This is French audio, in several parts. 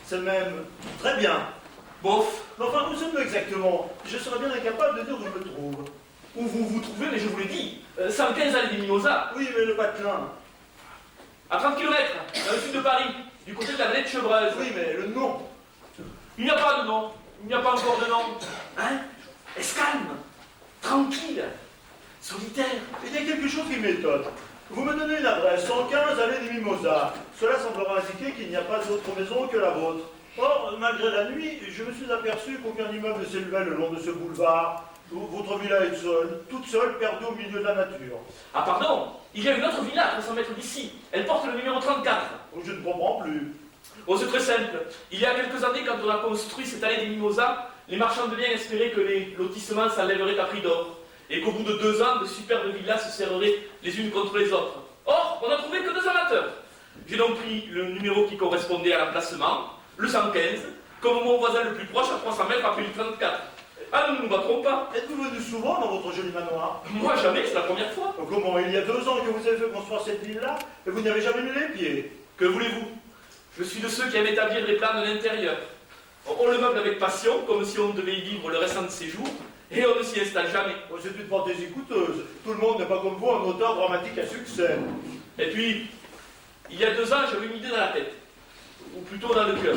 C'est même très bien. Bof. Mais enfin, où sommes-nous exactement? Je serais bien incapable de dire où je me trouve. Où vous vous trouvez, mais je vous l'ai dit. 115 allées des Mimosas. Oui, mais le patelin. À 30 km, dans le sud de Paris, du côté de la vallée de Chevreuse. Oui, mais le nom. Il n'y a pas de nom. Il n'y a pas encore de nom. Hein? Est-ce calme? Tranquille? Solitaire? Il y a quelque chose qui m'étonne. Vous me donnez une adresse, 115 allée des Mimosas. Cela semblera indiquer qu'il n'y a pas d'autre maison que la vôtre. Or, malgré la nuit, je me suis aperçu qu'aucun immeuble ne s'élevait le long de ce boulevard. Votre villa est seule, toute seule, perdue au milieu de la nature. Ah pardon, il y a une autre villa à 300 mètres d'ici. Elle porte le numéro 34. Oh, je ne comprends plus. Oh, c'est très simple. Il y a quelques années, quand on a construit cette allée des Mimosas, les marchands de biens espéraient que les lotissements s'enlèveraient à prix d'or, et qu'au bout de 2 ans, de superbes villas se serreraient les unes contre les autres. Or, on n'a trouvé que 2 amateurs. J'ai donc pris le numéro qui correspondait à l'emplacement, le 115, comme mon voisin le plus proche à 300 mètres après le 34. Ah, nous ne nous battrons pas. Êtes-vous venu souvent dans votre joli manoir? Moi, jamais, c'est la première fois. Comment? Il y a 2 ans que vous avez fait construire cette ville-là, et vous n'y avez jamais mis les pieds. Que voulez-vous? Je suis de ceux qui aiment établir les plans de l'intérieur. On le meuble avec passion, comme si on devait y vivre le restant de ses jours, et on ne s'y installe jamais. Oh, c'est une fantaisie coûteuse. Tout le monde n'est pas comme vous un auteur dramatique à succès. Et puis, il y a 2 ans, j'avais une idée dans la tête, ou plutôt dans le cœur.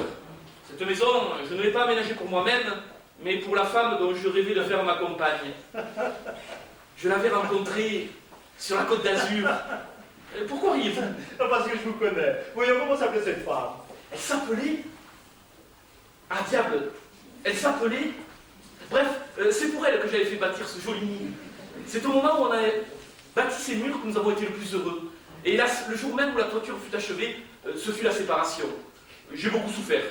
Cette maison, je ne l'ai pas aménagée pour moi-même, mais pour la femme dont je rêvais de faire ma compagne. Je l'avais rencontrée sur la côte d'Azur. Pourquoi riez-vous? Parce que je vous connais. Voyons comment s'appelait cette femme. Elle s'appelait... Ah diable, elle s'appelait... Bref, c'est pour elle que j'avais fait bâtir ce joli nid. C'est au moment où on a bâti ces murs que nous avons été le plus heureux. Et hélas, le jour même où la toiture fut achevée, ce fut la séparation. J'ai beaucoup souffert.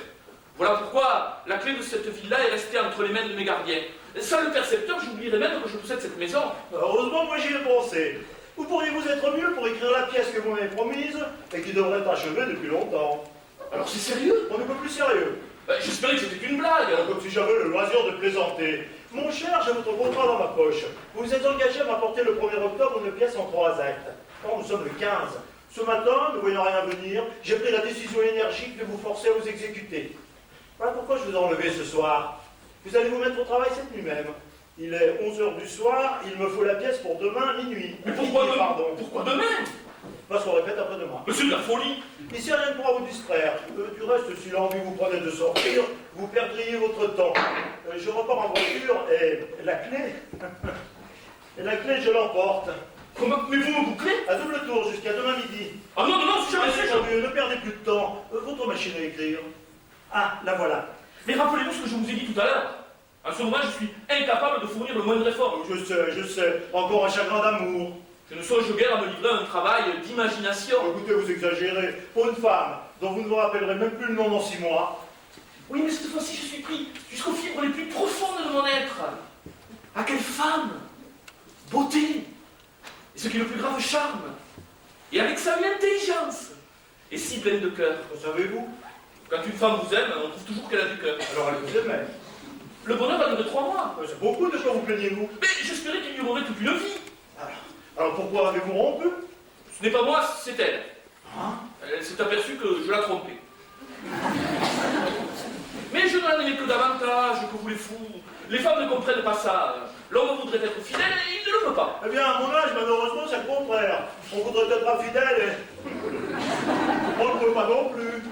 Voilà pourquoi la clé de cette villa est restée entre les mains de mes gardiens. Sans le percepteur, j'oublierais même que je possède cette maison. Heureusement, moi j'y ai pensé. Où pourriez-vous être mieux pour écrire la pièce que vous m'avez promise et qui devrait être achevée depuis longtemps? Alors c'est sérieux? On n'est pas plus sérieux. J'espérais que c'était une blague. Comme si j'avais le loisir de plaisanter. Mon cher, j'ai votre contrat dans ma poche. Vous vous êtes engagé à m'apporter le 1er octobre une pièce en 3 actes. Or, nous sommes le 15. Ce matin, ne voyant rien venir, j'ai pris la décision énergique de vous forcer à vous exécuter. Voilà pourquoi je vous ai enlevé ce soir. Vous allez vous mettre au travail cette nuit même. Il est 11h du soir, il me faut la pièce pour demain minuit. Mais pourquoi Minuit, pardon. Pourquoi demain? Parce qu'on répète après-demain. Mais c'est de la folie. Ici, rien ne pourra vous distraire. Du reste, si l'envie vous prenait de sortir, vous perdriez votre temps. Je repars en voiture et la clé... et la clé, je l'emporte. Comment? Mais vous me bouclez? À double tour, jusqu'à demain midi. Ah non, non, non, c'est jamais Allez, fait. mon vieux, ne perdez plus de temps. Votre machine à écrire. Ah, la voilà. Mais rappelez-vous ce que je vous ai dit tout à l'heure. À ce moment, je suis incapable de fournir le moindre effort. Je sais. Encore un chagrin d'amour. Je ne songe guère à me livrer à un travail d'imagination. Écoutez, vous exagérez. Pour une femme dont vous ne vous rappellerez même plus le nom dans 6 mois. Oui, mais cette fois-ci, je suis pris jusqu'aux fibres les plus profondes de mon être. À quelle femme! Beauté! Et ce qui est le plus grave, charme! Et avec ça, une intelligence! Et si pleine de cœur. Savez-vous? Quand une femme vous aime, on trouve toujours qu'elle a du cœur. Alors elle vous aimait. Le bonheur va durer 3 mois. C'est beaucoup, de quoi vous plaignez-vous? Mais j'espérais qu'il y aurait toute une vie. Alors pourquoi avez-vous rompu? Ce n'est pas moi, c'est elle. Hein? Elle s'est aperçue que je la trompais. Mais je n'en aimais que davantage, que vous les fous. Les femmes ne comprennent pas ça. L'homme voudrait être fidèle et il ne le peut pas. Eh bien, à mon âge, malheureusement, c'est le contraire. On voudrait être infidèle et... on ne peut pas non plus.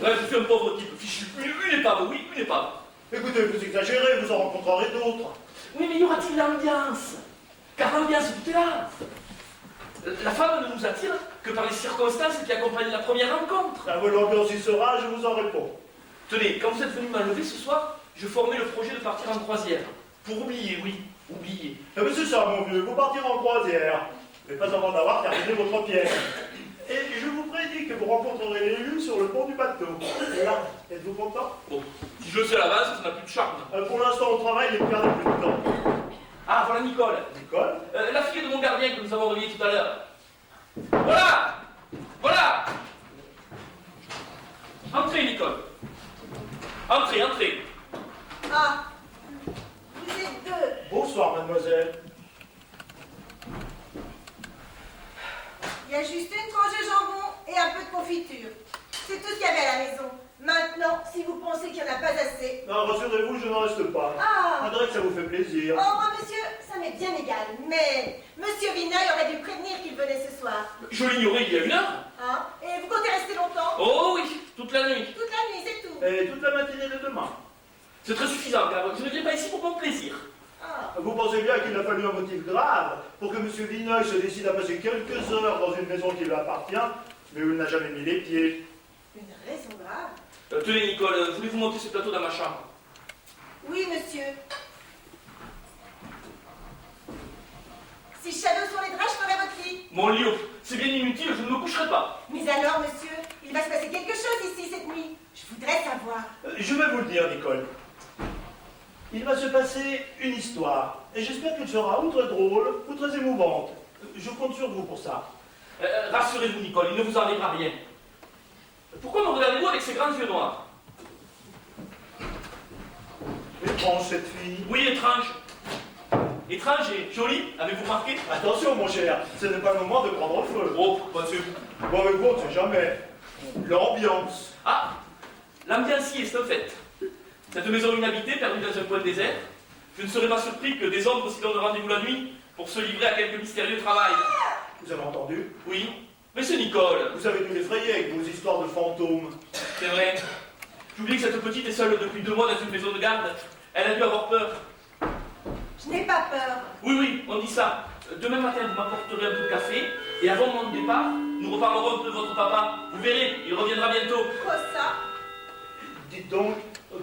Bref, je suis un pauvre type fichu. Une épave, oui, une épave. Écoutez, vous exagérez, vous en rencontrerez d'autres. Oui, mais y aura-t-il l'ambiance? Car l'ambiance, tout est là. La femme ne nous attire que par les circonstances qui accompagnent la première rencontre. À l'ambiance y sera, je vous en réponds. Tenez, quand vous êtes venu m'enlever ce soir, je formais le projet de partir en croisière. Pour oublier, oui, oublier. Eh bien, c'est ça, mon vieux, vous partirez en croisière. Mais pas avant d'avoir terminé votre pièce. Et je vous prédis que vous rencontrerez l'élu sur le pont du bateau. Et là, êtes-vous content? Bon, si je le sais à l'avance, ça n'a plus de charme. Pour l'instant, on travaille et ne perdez plus de temps. Ah, voilà Nicole. Nicole? La fille de mon gardien que nous avons réveillée tout à l'heure. Voilà! Voilà! Entrez, Nicole. Entrez, entrez. Ah, vous êtes 2. Bonsoir, mademoiselle. Il y a juste une tranche de jambon et un peu de confiture. C'est tout ce qu'il y avait à la maison. Maintenant, si vous pensez qu'il n'y en a pas assez... Non, rassurez-vous, je n'en reste pas. Ah! On dirait que ça vous fait plaisir. Oh, moi, monsieur, ça m'est bien égal. Mais monsieur Vineuil aurait dû prévenir qu'il venait ce soir. Je l'ignorais il y a 1 heure. Hein? Et vous comptez rester longtemps? Oh oui, toute la nuit. Toute la nuit, c'est tout. Et toute la matinée de demain. C'est très suffisant, car je ne viens pas ici pour mon plaisir. Ah. Vous pensez bien qu'il a fallu un motif grave pour que M. Vineuil se décide à passer quelques heures dans une maison qui lui appartient, mais où il n'a jamais mis les pieds. Une raison grave? Tenez, Nicole, voulez-vous monter ce plateau dans ma chambre? Oui, monsieur. Si je savais où sont les draps, je ferais votre lit. Mon lit, c'est bien inutile, je ne me coucherai pas. Mais alors, monsieur, il va se passer quelque chose ici cette nuit. Je voudrais savoir. Je vais vous le dire, Nicole. Il va se passer une histoire, et j'espère qu'elle sera ou très drôle, ou très émouvante. Je compte sur vous pour ça. Rassurez-vous, Nicole, il ne vous arrivera rien. Pourquoi me regardez-vous avec ces grands yeux noirs? Étrange, cette fille. Oui, étrange. Étrange et jolie, avez-vous remarqué? Attention, mon cher, ce n'est pas le moment de prendre feu. Oh, monsieur. Bon, avec vous, on ne sait jamais. L'ambiance. Ah, l'ambiance y est un fait. Cette maison inhabitée, perdue dans un coin désert, je ne serais pas surpris que des hommes s'y donnent rendez-vous la nuit pour se livrer à quelque mystérieux travail. Vous avez entendu? Oui, mais c'est Nicole. Vous avez dû l'effrayer avec vos histoires de fantômes. C'est vrai. J'oublie que cette petite est seule depuis 2 mois dans une maison de garde. Elle a dû avoir peur. Je n'ai pas peur. Oui, oui, on dit ça. Demain matin, vous m'apporterez un peu de café, et avant mon départ, nous reparlerons un peu de votre papa. Vous verrez, il reviendra bientôt. Quoi ça? Dites donc,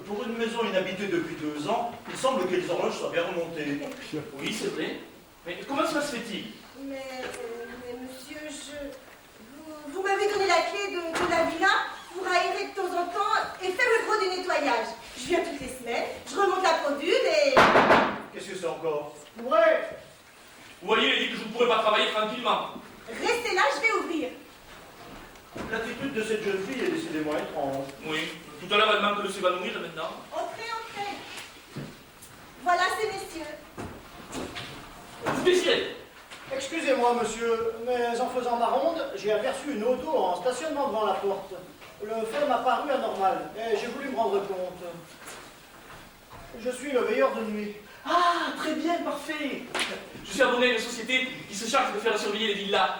pour une maison inhabitée depuis 2 ans, il semble que les horloges soient bien remontées. Oui, c'est vrai. Mais comment cela se fait-il? Mais monsieur, vous m'avez donné la clé de la villa pour aérer de temps en temps et faire le gros du nettoyage. Je viens toutes les semaines, je remonte la produde et... Qu'est-ce que c'est encore? Ouais. Vous voyez, il dit que je ne pourrais pas travailler tranquillement. Restez là, je vais ouvrir. L'attitude de cette jeune fille est décidément étrange. Oui. Tout à l'heure, elle manque de s'évanouir, maintenant. Entrez, entrez. Voilà ces messieurs. Vous désirez? Excusez-moi, monsieur, mais en faisant ma ronde, j'ai aperçu une auto en stationnement devant la porte. Le fait m'a paru anormal et j'ai voulu me rendre compte. Je suis le veilleur de nuit. Ah, très bien, parfait. Je suis abonné à une société qui se charge de faire surveiller les villas.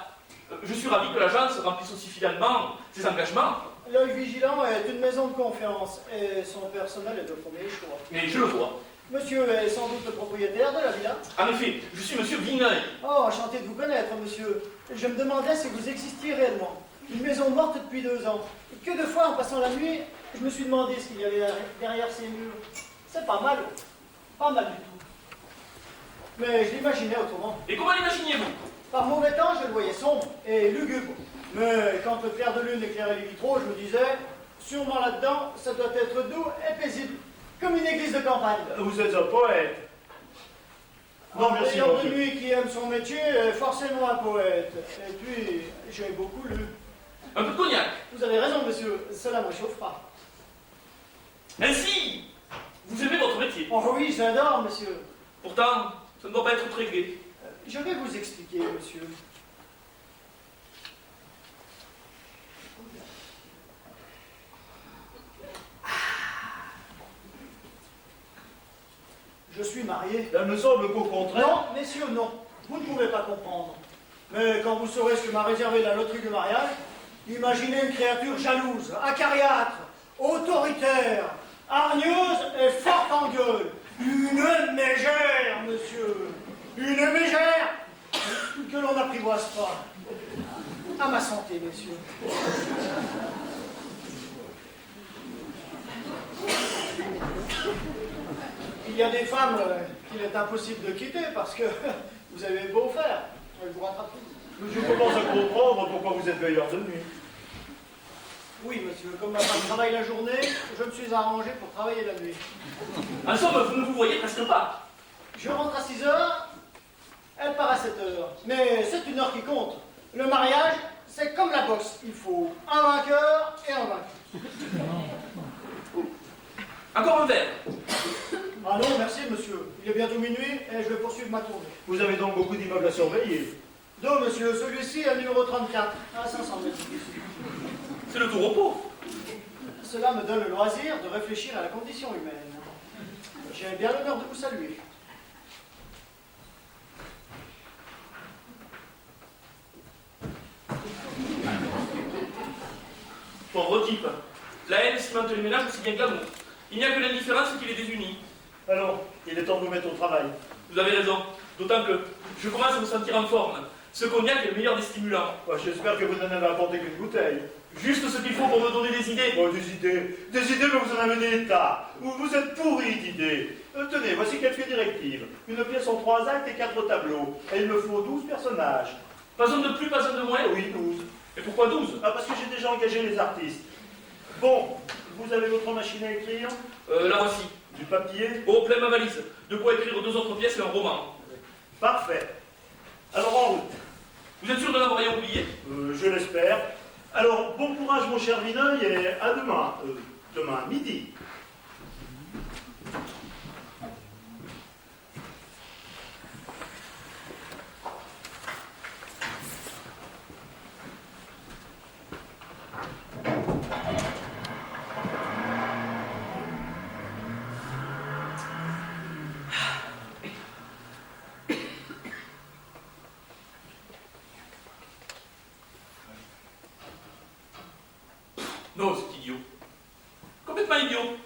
Je suis ravi que l'agence remplisse aussi fidèlement ses engagements. L'œil vigilant est une maison de confiance et son personnel est de premier choix. Mais je le vois. Monsieur est sans doute le propriétaire de la villa. En effet, je suis monsieur Vineuil. Oh, enchanté de vous connaître, monsieur. Je me demandais si vous existiez réellement. Une maison morte depuis 2 ans. Et que de fois, en passant la nuit, je me suis demandé ce qu'il y avait derrière ces murs. C'est pas mal. Pas mal du tout. Mais je l'imaginais autrement. Et comment l'imaginez-vous? Par mauvais temps, je le voyais sombre et lugubre. Mais quand le clair de lune éclairait les vitraux, je me disais, sûrement là-dedans, ça doit être doux et paisible. Comme une église de campagne. Vous êtes un poète. Non, Un merci, veilleur de monsieur. nuit qui aime son métier est forcément un poète. Et puis, j'ai beaucoup lu. Un peu de cognac. Vous avez raison, monsieur, cela me chauffera. Ainsi, vous aimez votre métier. Oh oui, j'adore, monsieur. Pourtant, ça ne doit pas être très gai. Je vais vous expliquer, monsieur. Je suis marié. Il me semble qu'au contraire... Non, messieurs, non. Vous ne pouvez pas comprendre. Mais quand vous saurez ce que m'a réservé la loterie du mariage, imaginez une créature jalouse, acariâtre, autoritaire, hargneuse et forte en gueule. Une mégère, monsieur. Une mégère que l'on n'apprivoise pas. À ma santé, messieurs. Il y a des femmes qu'il est impossible de quitter parce que vous avez beau faire, elles vous rattrapent. Je commence à comprendre pourquoi vous êtes veilleur de nuit. Oui, monsieur, comme ma femme travaille la journée, je me suis arrangé pour travailler la nuit. En somme, vous ne vous voyez presque pas. Je rentre à 6 heures, elle part à 7 heures. Mais c'est une heure qui compte. Le mariage, c'est comme la boxe. Il faut un vainqueur et un vaincu. Encore un verre. Ah non, merci, monsieur. Il est bientôt minuit et je vais poursuivre ma tournée. Vous avez donc beaucoup d'immeubles à surveiller. 2, monsieur. Celui-ci est le numéro 34, à 500 mètres d'ici. C'est le tout repos. cela me donne le loisir de réfléchir à la condition humaine. J'ai bien l'honneur de vous saluer. Pauvre type. La haine cimente les ménages aussi bien que l'amour. Il n'y a que l'indifférence qui les désunit. Alors, il est temps de vous mettre au travail. Vous avez raison. D'autant que je commence à me sentir en forme. Ce cognac est le meilleur des stimulants. J'espère que vous n'en avez apporté qu'une bouteille. Juste ce qu'il faut pour me donner des idées. Oh, des idées, mais vous en avez des tas. Vous êtes pourris d'idées. Tenez, voici quelques directives. Une pièce en 3 actes et 4 tableaux. Et il me faut 12 personnages. Pas un de plus, pas un de moins. Oui, 12. Et pourquoi 12? Ah, parce que j'ai déjà engagé les artistes. Bon, vous avez votre machine à écrire? La voici. Du papier? Oh, plein ma valise. De quoi écrire 2 autres pièces et un roman. Parfait. Alors en route. Vous êtes sûr de n'avoir rien oublié? Je l'espère. Alors, bon courage mon cher Vineuil et à demain. Demain midi. Non, c'est idiot. Complètement idiot.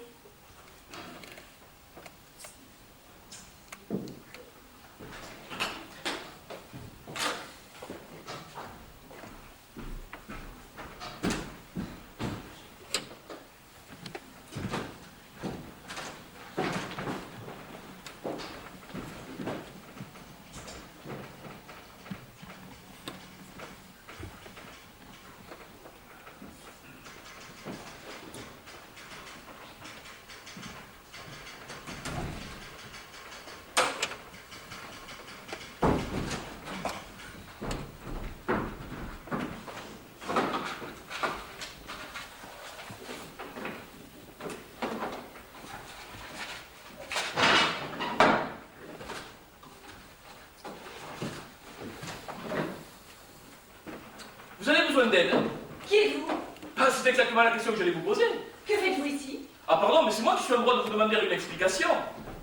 Vous avez besoin d'aide? Qui êtes-vous? Ah, c'est exactement la question que j'allais vous poser. Que faites-vous ici? Ah pardon, mais c'est moi qui suis en droit de vous demander une explication.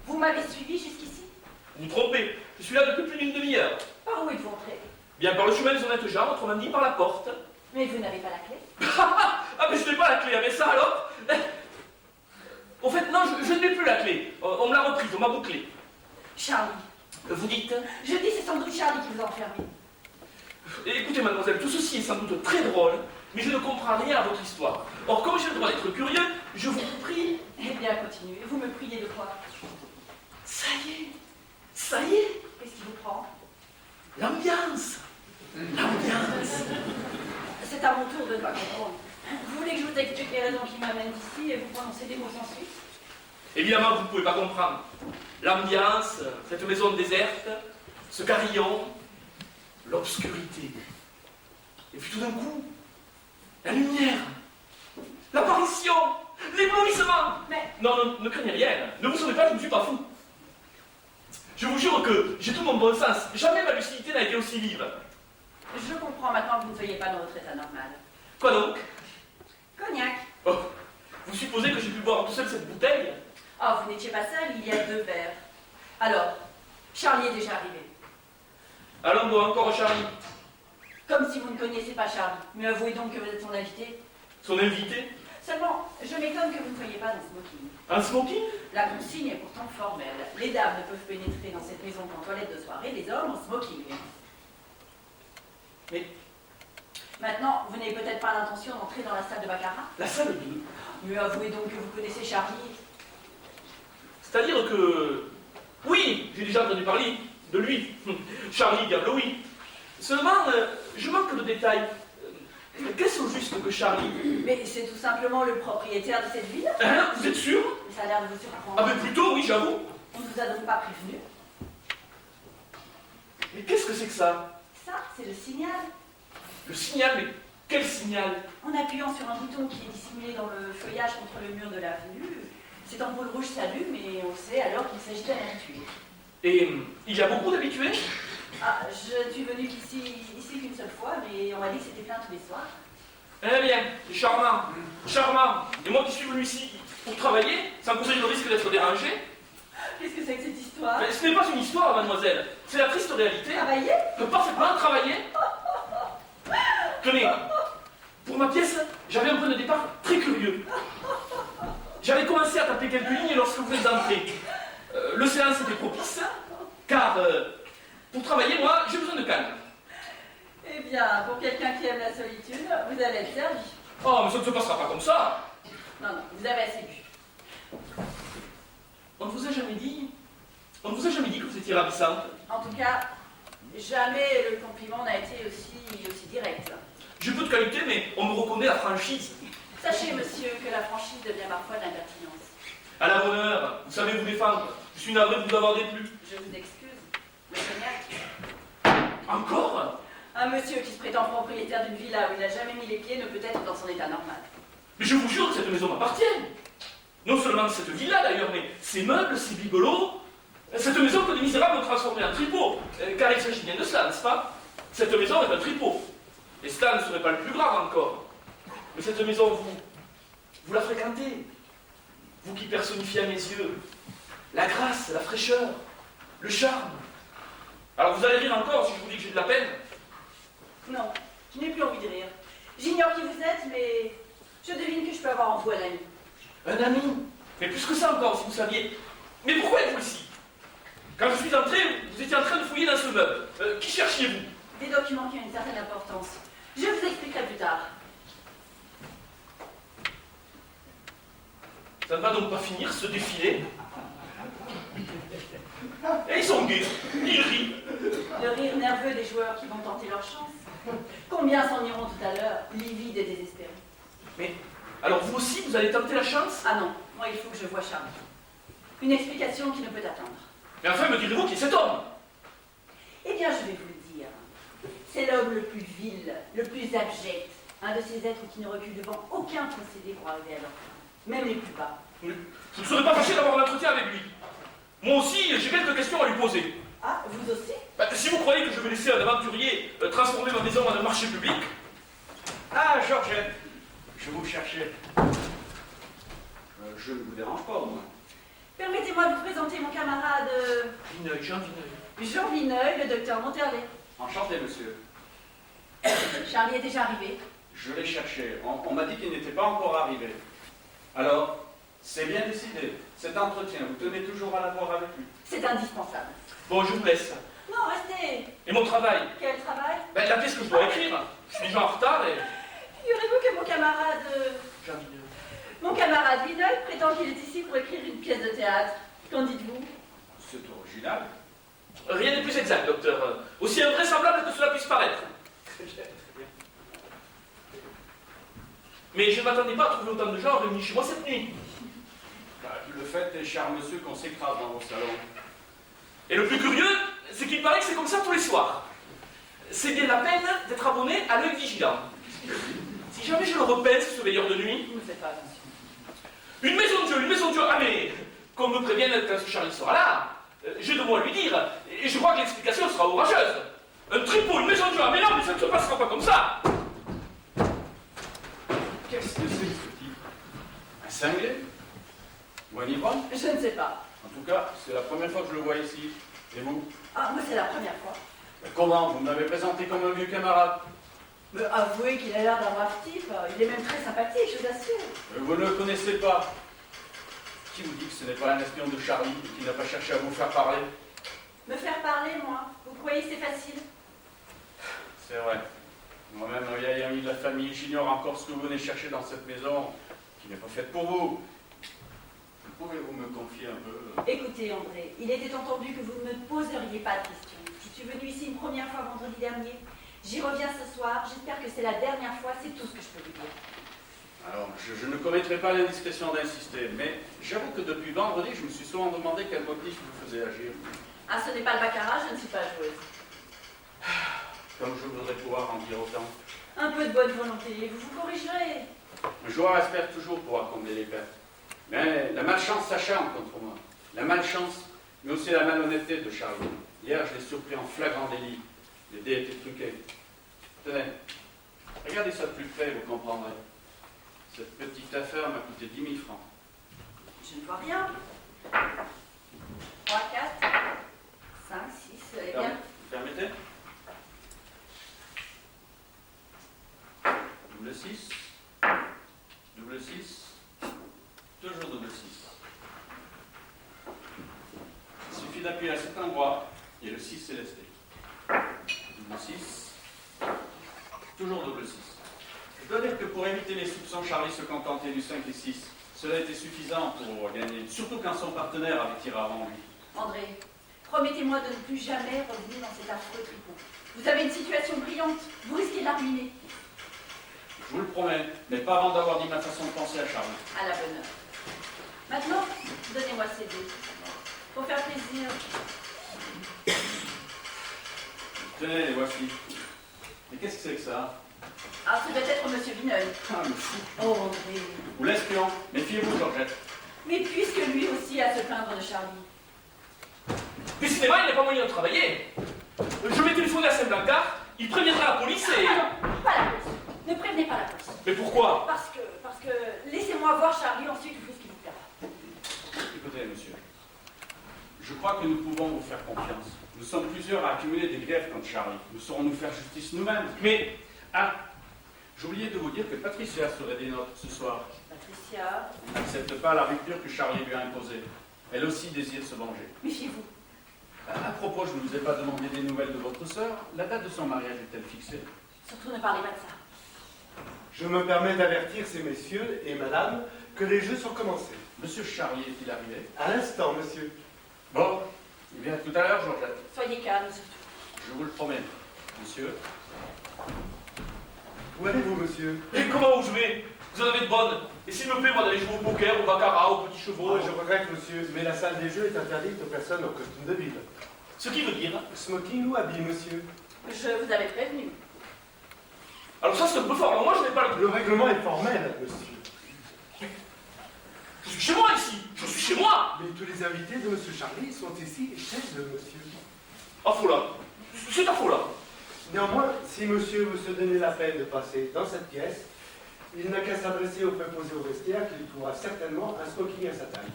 Vous m'avez suivi jusqu'ici? Vous vous trompez, je suis là depuis plus d'une demi-heure. Par où êtes-vous entré? Bien par le chemin des honnêtes gens, autrement dit par la porte. Mais vous n'avez pas la clé? Ah mais je n'ai pas la clé, mais ça alors? Au fait, non, je n'ai plus la clé. On me l'a reprise, on m'a bouclé. Charlie. Vous dites? Je dis c'est sans doute Charlie qui vous a enfermé. Écoutez mademoiselle, tout ceci est sans doute très drôle, mais je ne comprends rien à votre histoire. Or, comme j'ai le droit d'être curieux, je vous prie... Eh bien, continuez. Vous me priez de quoi? Ça y est, ça y est, Qu'est-ce qui vous prend? l'ambiance. L'ambiance. C'est à mon tour de ne pas comprendre. Vous voulez que je vous explique les raisons qui m'amènent ici et vous prononcez des mots sans suite? Évidemment, vous ne pouvez pas comprendre. L'ambiance, cette maison déserte, ce carillon, l'obscurité. Et puis tout d'un coup, la lumière, l'apparition, l'éblouissement. Mais Non, ne craignez rien. Ne vous sauvez pas, je ne suis pas fou. Je vous jure que j'ai tout mon bon sens. Jamais ma lucidité n'a été aussi vive. je comprends maintenant que vous ne soyez pas dans votre état normal. Quoi donc? Cognac. Oh, vous supposez que j'ai pu boire tout seul cette bouteille? Oh, vous n'étiez pas seul, il y a 2 verres. Alors, Charlie est déjà arrivé. Allons boire encore Charlie. Comme si vous ne connaissiez pas Charlie. Mais avouez donc que vous êtes son invité. Son invité? Seulement, je m'étonne que vous ne soyez pas en smoking. Un smoking? La consigne est pourtant formelle. Les dames ne peuvent pénétrer dans cette maison qu'en toilette de soirée, les hommes en smoking. Mais Maintenant, vous n'avez peut-être pas l'intention d'entrer dans la salle de baccarat? la salle de... Mais avouez donc que vous connaissez Charlie. C'est-à-dire que... Oui, j'ai déjà entendu parler de lui. Charlie Diable, oui. Seulement, je manque de détails. Qu'est-ce au juste que Charlie? Mais c'est tout simplement le propriétaire de cette ville. Hein? Vous êtes sûr? Ça a l'air de vous surprendre. Ah ben plutôt, oui, j'avoue. On ne vous a donc pas prévenu. Mais qu'est-ce que c'est que ça? Ça, c'est le signal. Le signal, mais quel signal? En appuyant sur un bouton qui est dissimulé dans le feuillage contre le mur de l'avenue, cette ampoule rouge s'allume et on sait alors qu'il s'agit d'un habitué. Et il y a beaucoup d'habitués? Ah, je ne suis venue ici qu'une seule fois, mais on m'a dit que c'était plein tous les soirs. Eh bien, c'est charmant, charmant. Et moi qui suis venu ici pour travailler, sans causer le risque d'être dérangé. Qu'est-ce que c'est que cette histoire? Mais ce n'est pas une histoire, mademoiselle. C'est la triste réalité. Travailler? Parfaitement travailler. Tenez, pour ma pièce, j'avais un point de départ très curieux. J'avais commencé à taper quelques lignes lorsque vous venez d'entrer. Le séance était propice, car pour travailler, moi, j'ai besoin de calme. Eh bien, pour quelqu'un qui aime la solitude, vous allez être servi. Oh, mais ça ne se passera pas comme ça. Non, non, vous avez assez bu. On ne vous a jamais dit que vous étiez ravissante. En tout cas, jamais le compliment n'a été aussi direct. J'ai peu de qualité, mais on me reconnaît la franchise. Sachez, monsieur, que la franchise devient parfois de l'impertinence. À la bonne heure, vous savez vous défendre. Je suis navré de vous avoir déplu. Je vous excuse. Le cognac. Encore? Un monsieur qui se prétend propriétaire d'une villa où il n'a jamais mis les pieds ne peut être dans son état normal. Mais je vous jure que cette maison m'appartient. Non seulement cette villa d'ailleurs, mais ces meubles, ces bibelots. Cette maison que des misérables ont transformée en tripot. Car il s'agit bien de cela, n'est-ce pas? Cette maison est un tripot. Et cela ne serait pas le plus grave encore. Mais cette maison, vous la fréquentez. Vous qui personnifiez à mes yeux la grâce, la fraîcheur, le charme. Alors vous allez rire encore si je vous dis que j'ai de la peine. Non, je n'ai plus envie de rire. J'ignore qui vous êtes, mais je devine que je peux avoir en vous un ami. Un ami? Mais plus que ça encore, si vous saviez. Mais pourquoi êtes-vous ici? Quand je suis entré, vous étiez en train de fouiller dans ce meuble. Qui cherchiez-vous? Des documents qui ont une certaine importance. Je vous expliquerai plus tard. Ça ne va donc pas finir, ce défilé? Et ils sont gays, ils rient. Le rire nerveux des joueurs qui vont tenter leur chance. Combien s'en iront tout à l'heure, livides et désespérés? Mais, alors vous aussi, vous allez tenter la chance? Ah non, moi il faut que je voie Charles. Une explication qui ne peut attendre. Mais enfin, me direz-vous qui est cet homme? Eh bien, je vais vous le dire. C'est l'homme le plus vil, le plus abject. Un de ces êtres qui ne recule devant aucun procédé pour arriver à leur fin. Même les plus bas. Je ne serais pas fâché d'avoir un entretien avec lui. Moi aussi, j'ai quelques questions à lui poser. Ah, vous aussi? Si vous croyez que je vais laisser un aventurier transformer ma maison en un marché public... Ah, Georgette, je vous cherchais. Je ne vous dérange pas, moi. Permettez-moi de vous présenter mon camarade Vineuil, Jean Vineuil. Jean Vineuil, le docteur Monterlet. Enchanté, monsieur. Charlie est déjà arrivé. Je l'ai cherché. On m'a dit qu'il n'était pas encore arrivé. Alors, c'est bien décidé. Cet entretien, vous tenez toujours à l'avoir avec lui. C'est indispensable. Bon, je vous laisse. Non, restez. Et mon travail? Quel travail? La pièce que je dois écrire. Je suis déjà en retard et... Figurez-vous que mon camarade... Jean Vineuil. Mon camarade Vineuil prétend qu'il est ici pour écrire une pièce de théâtre. Qu'en dites-vous? C'est original. Rien n'est plus exact, docteur. Aussi invraisemblable que cela puisse paraître. Mais je ne m'attendais pas à trouver autant de gens réunis chez moi cette nuit. Le fait est, cher monsieur, qu'on s'écrase dans vos salons. Et le plus curieux, c'est qu'il paraît que c'est comme ça tous les soirs. C'est bien la peine d'être abonné à l'œil vigilant. Si jamais je le repince, ce veilleur de nuit... Vous ne faites pas attention. Une maison de Dieu, une maison de Dieu. Ah mais, qu'on me prévienne quand ce Charlie sera là, j'ai de moi à lui dire, et je crois que l'explication sera orageuse. Un tripot, une maison de Dieu, ah mais non, mais ça ne se passera pas comme ça. Qu'est-ce que c'est que ce type? Un cinglé? Ou un ivrogne? Je ne sais pas. En tout cas, c'est la première fois que je le vois ici. Et vous? Ah, moi c'est la première fois. Mais comment? Vous m'avez présenté comme un vieux camarade. Mais avouez qu'il a l'air d'un brave type. Il est même très sympathique, je vous assure. Vous ne le connaissez pas. Qui vous dit que ce n'est pas un espion de Charlie et qui n'a pas cherché à vous faire parler? Me faire parler, moi. Vous croyez que c'est facile? C'est vrai. Moi-même, un vieil ami de la famille, j'ignore encore ce que vous venez chercher dans cette maison, qui n'est pas faite pour vous. Pouvez-vous me confier un peu? Écoutez, André, il était entendu que vous ne me poseriez pas de questions. Je suis venue ici une première fois vendredi dernier. J'y reviens ce soir. J'espère que c'est la dernière fois. C'est tout ce que je peux vous dire. Alors, je ne commettrai pas l'indiscrétion d'insister, mais j'avoue que depuis vendredi, je me suis souvent demandé quel motif vous faisait agir. Ah, ce n'est pas le baccarat, je ne suis pas joueuse. Comme je voudrais pouvoir en dire autant. Un peu de bonne volonté, vous vous corrigerez. Un joueur espère toujours pouvoir combler les pertes. Mais la malchance s'acharne contre moi. La malchance, mais aussi la malhonnêteté de Charlie. Hier, je l'ai surpris en flagrant délit. Les dés étaient truqués. Tenez. Regardez ça de plus près, vous comprendrez. Cette petite affaire m'a coûté 10 000 francs. Je ne vois rien. 3, 4, 5, 6, eh bien. Vous permettez? Double 6. Double 6. Toujours double 6. Il suffit d'appuyer à cet endroit et le 6 est lesté. Double 6. Toujours double 6. Je dois dire que pour éviter les soupçons, Charlie se contentait du 5 et 6. Cela était suffisant pour gagner, surtout quand son partenaire avait tiré avant lui. André, promettez-moi de ne plus jamais revenir dans cet affreux tripot. Vous avez une situation brillante, vous risquez de la ruiner. Je vous le promets, mais pas avant d'avoir dit ma façon de penser à Charlie. À la bonne heure. Maintenant, donnez-moi ces deux. Pour faire plaisir. Tenez, les voici. Mais qu'est-ce que c'est que ça? Ah, ce doit être Monsieur Vineuil. Ah, le fou. Oh, André. Ou l'espion. Méfiez-vous, Georgette. Mais puisque lui aussi a à se plaindre de Charlie. Décidément, il n'y a pas moyen de travailler. Je vais téléphoner à Saint-Blancar, il préviendra la police et... Ah non, pas la police. Ne prévenez pas la police. Mais pourquoi? Parce que laissez-moi voir Charlie, ensuite vous faites ce qu'il vous plaira. Écoutez, monsieur. Je crois que nous pouvons vous faire confiance. Nous sommes plusieurs à accumuler des griefs contre Charlie. Nous saurons nous faire justice nous-mêmes. Mais... Ah, j'ai oublié de vous dire que Patricia serait des nôtres ce soir. Patricia, N'accepte pas la rupture que Charlie lui a imposée. Elle aussi désire se venger. méfiez-vous. À propos, je ne vous ai pas demandé des nouvelles de votre sœur. La date de son mariage est-elle fixée? Surtout ne parlez pas de ça. Je me permets d'avertir ces messieurs et madame que les jeux sont commencés. Monsieur Charlie est-il arrivé? À l'instant, monsieur. Bon, il vient tout à l'heure, Georgette. Soyez calme, surtout. Je vous le promets. Monsieur, Où allez-vous, monsieur? Et comment vous jouez? Vous en avez de bonnes. Et s'il me plaît, moi, d'aller jouer au poker, au baccarat, aux petits chevaux... Je regrette, monsieur, mais la salle des jeux est interdite aux personnes en costume de ville. Ce qui veut dire... Smoking ou habit, monsieur? Je vous avais prévenu. Alors ça, c'est un peu fort. Moi, je n'ai pas le... Le règlement est formel, monsieur. Je suis chez moi, ici. Je suis chez moi. Mais tous les invités de monsieur Charlie sont ici chez eux, monsieur. Ah, faux là. C'est à faux là. Néanmoins, si monsieur veut se donner la peine de passer dans cette pièce, il n'a qu'à s'adresser au préposé au vestiaire qu'il trouvera certainement un smoking à sa taille.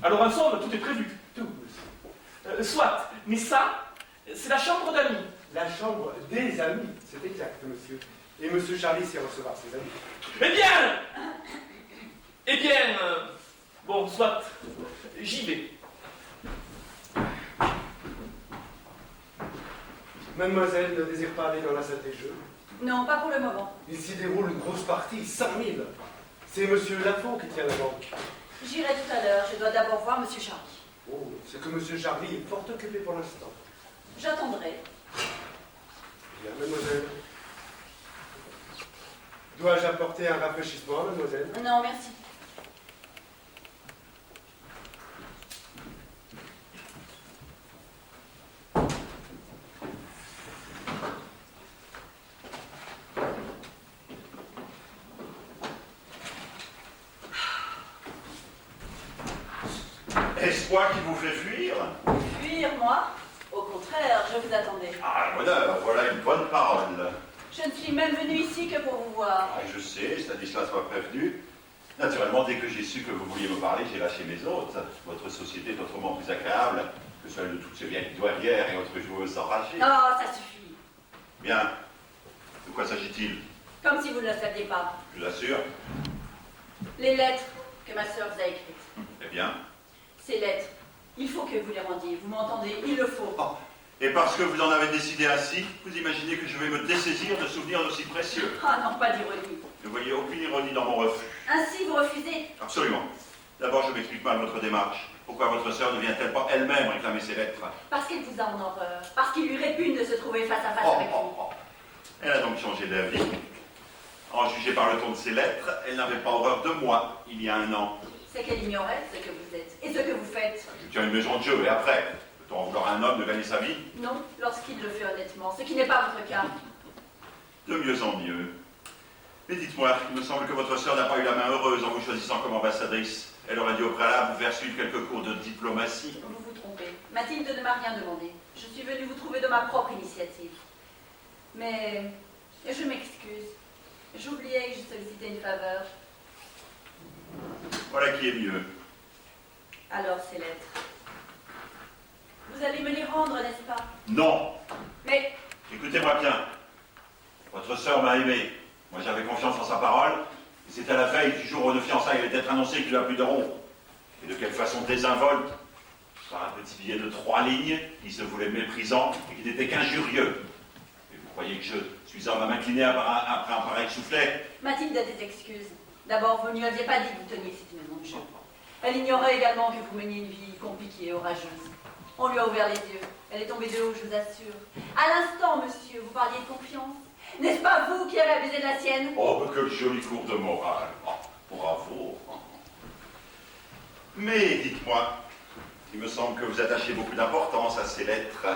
Alors, en somme, tout est prévu. Tout, monsieur. Soit. Mais ça, c'est la chambre d'amis. La chambre des amis, c'est exact, monsieur. Et monsieur Charlie sait recevoir ses amis. Eh bien... Eh bien... bon, soit. J'y vais. Mademoiselle ne désire pas aller dans la salle des jeux. Non, pas pour le moment. Il s'y déroule une grosse partie, 100 000. C'est monsieur Lafont qui tient la banque. J'irai tout à l'heure. Je dois d'abord voir Monsieur Charlie. Oh, c'est que monsieur Charlie est fort occupé pour l'instant. J'attendrai. Bien, mademoiselle. Dois-je apporter un rafraîchissement, mademoiselle? Non, merci. Est-ce moi qui vous fait fuir? Fuir, moi? Au contraire, je vous attendais. Ah, voilà une bonne parole. Je ne suis même venue ici que pour vous voir. Ah, je sais, Stanislas m'a prévenu. Naturellement, dès que j'ai su que vous vouliez me parler, j'ai lâché mes hôtes. Votre société est autrement plus agréable que celle de toutes ces vieilles douanières et autres joueuses enragées. Oh, ça suffit. Bien. De quoi s'agit-il? Comme si vous ne le saviez pas. Je vous assure. Les lettres que ma sœur vous a écrites. Eh bien. Ces lettres, il faut que vous les rendiez. Vous m'entendez? Il le faut. Oh. Et parce que vous en avez décidé ainsi, vous imaginez que je vais me dessaisir de souvenirs aussi précieux? Ah non, pas d'ironie. Ne voyez aucune ironie dans mon refus. Ainsi, vous refusez? Absolument. D'abord, je m'explique mal votre démarche. Pourquoi votre sœur ne vient-elle pas elle-même réclamer ses lettres? Parce qu'elle vous a en horreur. Parce qu'il lui répugne de se trouver face à face avec vous. Elle a donc changé d'avis. En juger par le ton de ses lettres, elle n'avait pas horreur de moi il y a 1 an. C'est qu'elle ignorait ce que vous êtes et ce que vous faites. Je tiens une maison de jeu, et après, peut-on en vouloir à un homme de gagner sa vie? Non, lorsqu'il le fait honnêtement, ce qui n'est pas votre cas. De mieux en mieux. Mais dites-moi, il me semble que votre sœur n'a pas eu la main heureuse en vous choisissant comme ambassadrice. Elle aurait dû au préalable vous faire suivre quelques cours de diplomatie. Vous vous trompez. Mathilde ne m'a rien demandé. Je suis venue vous trouver de ma propre initiative. Mais je m'excuse. J'oubliais que je sollicitais une faveur. Voilà qui est mieux. Alors, ces lettres. Vous allez me les rendre, n'est-ce pas? Non. Mais Écoutez-moi bien. Votre sœur m'a aimé. Moi, j'avais confiance en sa parole. Et c'est à la veille du jour où nos fiançailles allaient être annoncées qu'il n'y a plus de rond. Et de quelle façon désinvolte? Par un petit billet de 3 lignes qui se voulait méprisant et qui n'était qu'injurieux. Et vous croyez que je suis homme à m'incliner après un pareil soufflet? Mathilde a des excuses. D'abord, vous ne lui aviez pas dit que vous teniez cette maison de jeu. Elle ignorait également que vous meniez une vie compliquée et orageuse. On lui a ouvert les yeux. Elle est tombée de haut, je vous assure. À l'instant, monsieur, vous parliez de confiance. N'est-ce pas vous qui avez abusé de la sienne? Oh, mais quel joli cours de morale. Oh, bravo. Mais dites-moi, il me semble que vous attachez beaucoup d'importance à ces lettres.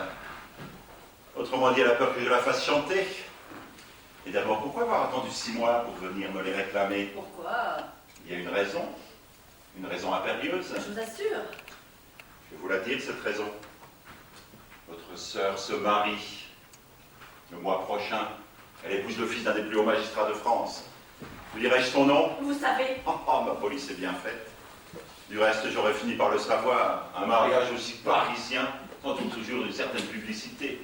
Autrement dit, elle a peur que je la fasse chanter. Et d'abord, pourquoi avoir attendu 6 mois pour venir me les réclamer? Pourquoi? Il y a une raison impérieuse. Je vous assure. Je vais vous la dire, cette raison. Votre sœur se marie. Le mois prochain, elle épouse le fils d'un des plus hauts magistrats de France. Vous dirais-je son nom? Vous savez. Oh, ma police est bien faite. Du reste, j'aurais fini par le savoir. Un mariage aussi parisien s'entoure toujours d'une certaine publicité.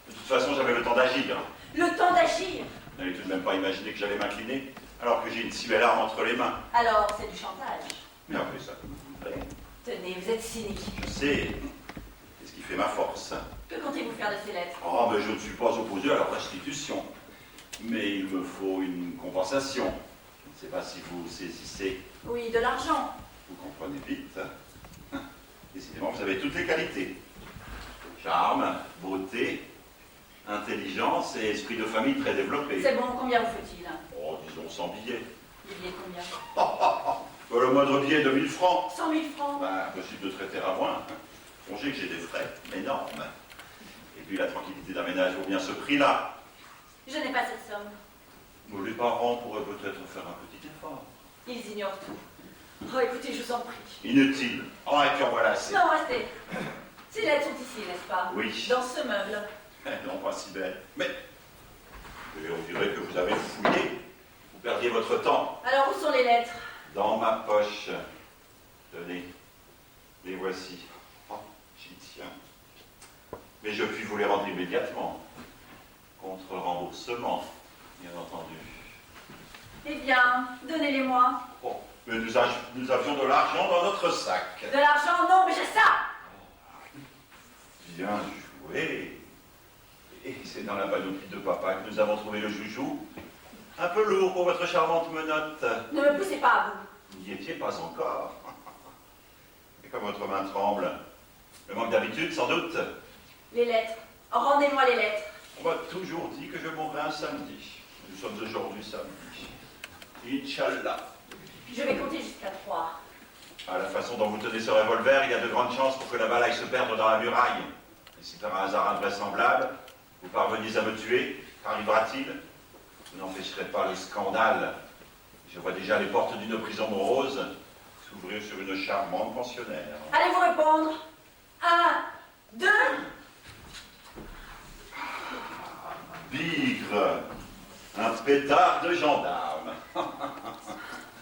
De toute façon, j'avais le temps d'agir. Le temps d'agir. Vous n'avez tout de même pas imaginé que j'allais m'incliner, alors que j'ai une si belle arme entre les mains. Alors, c'est du chantage. Mais en plus, ça. Tenez, vous êtes cynique. Je sais. C'est ce qui fait ma force. Que comptez-vous faire de ces lettres? Oh, mais je ne suis pas opposé à la restitution. Mais il me faut une compensation. Je ne sais pas si vous saisissez. Oui, de l'argent. Vous comprenez vite. Décidément, vous avez toutes les qualités. Charme, beauté, intelligence et esprit de famille très développé. C'est bon, combien vous faut-il? Oh, disons 100 billets. Des billets de combien? Le moindre billet de 1000 francs. 100 000 francs. Ben, impossible de traiter à moins. Songez que j'ai des frais énormes. Et puis la tranquillité d'un ménage vaut bien ce prix-là. Je n'ai pas cette somme. Nous, les parents, pourraient peut-être faire un petit effort. Ils ignorent tout. Oh, écoutez, je vous en prie. Inutile. Oh, et puis en voilà assez. Non, restez. Ces lettres sont ici, n'est-ce pas? Oui. Dans ce meuble. Non, pas si belle. Mais on dirait que vous avez fouillé. Vous perdiez votre temps. Alors, où sont les lettres? Dans ma poche. Tenez. Les voici. Oh, j'y tiens. Mais je puis vous les rendre immédiatement. Contre remboursement, bien entendu. Eh bien, donnez-les-moi. Bon, mais nous avions de l'argent dans notre sac. De l'argent? Non, mais j'ai ça. Bien joué. Et c'est dans la panoplie de papa que nous avons trouvé le joujou. Un peu lourd pour votre charmante menotte. Ne me poussez pas à vous. Vous n'y étiez pas encore. Et comme votre main tremble. Le manque d'habitude, sans doute. Les lettres. Rendez-moi les lettres. On m'a toujours dit que je mourrais un samedi. Nous sommes aujourd'hui samedi. Inch'Allah. Je vais compter jusqu'à 3. À la façon dont vous tenez ce revolver, il y a de grandes chances pour que la balle aille se perdre dans la muraille. Et si par un hasard invraisemblable, vous parveniez à me tuer, qu'arrivera-t-il? Vous n'empêcherez pas le scandale. Je vois déjà les portes d'une prison morose s'ouvrir sur une charmante pensionnaire. Allez vous répondre. 1, 2. Bigre, un pétard de gendarme.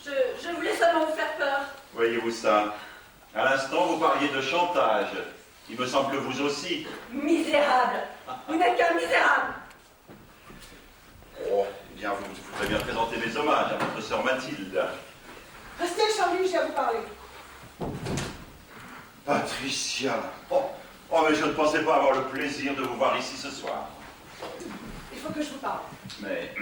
Je voulais seulement vous faire peur. Voyez-vous ça? À l'instant, vous parliez de chantage. Il me semble que vous aussi. Misérable. Vous n'êtes qu'un misérable. Oh, eh bien, vous voudrez bien présenter mes hommages à votre sœur Mathilde. Restez, Charlie, j'ai à vous parler. Patricia. Oh, mais je ne pensais pas avoir le plaisir de vous voir ici ce soir. Il faut que je vous parle. Mais...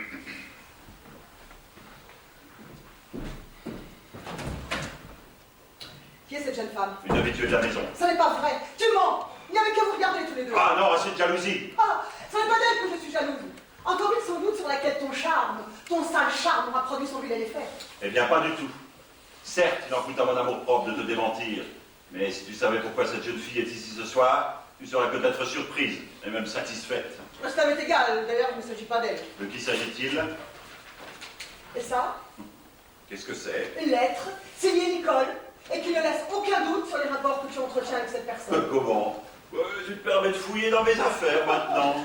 Qui est cette jeune femme? Une habituée de la maison. Ce n'est pas vrai. Tu mens. Il n'y avait qu'à vous regarder tous les deux. Ah non, c'est de jalousie. Ah, ce n'est pas d'elle que je suis jalouse. Encore une sans doute sur laquelle ton charme, ton sale charme aura produit son vilain effet. Eh bien, pas du tout. Certes, il en coûte à mon amour-propre de te démentir. Mais si tu savais pourquoi cette jeune fille est ici ce soir, tu serais peut-être surprise, et même satisfaite. Ça m'est égal. D'ailleurs, il ne s'agit pas d'elle. De qui s'agit-il? Et ça? Qu'est-ce que c'est? Une lettre, signée Nicole, et qui ne laisse aucun doute sur les rapports que tu entretiens avec cette personne. Comment? Tu te permets de fouiller dans mes affaires maintenant.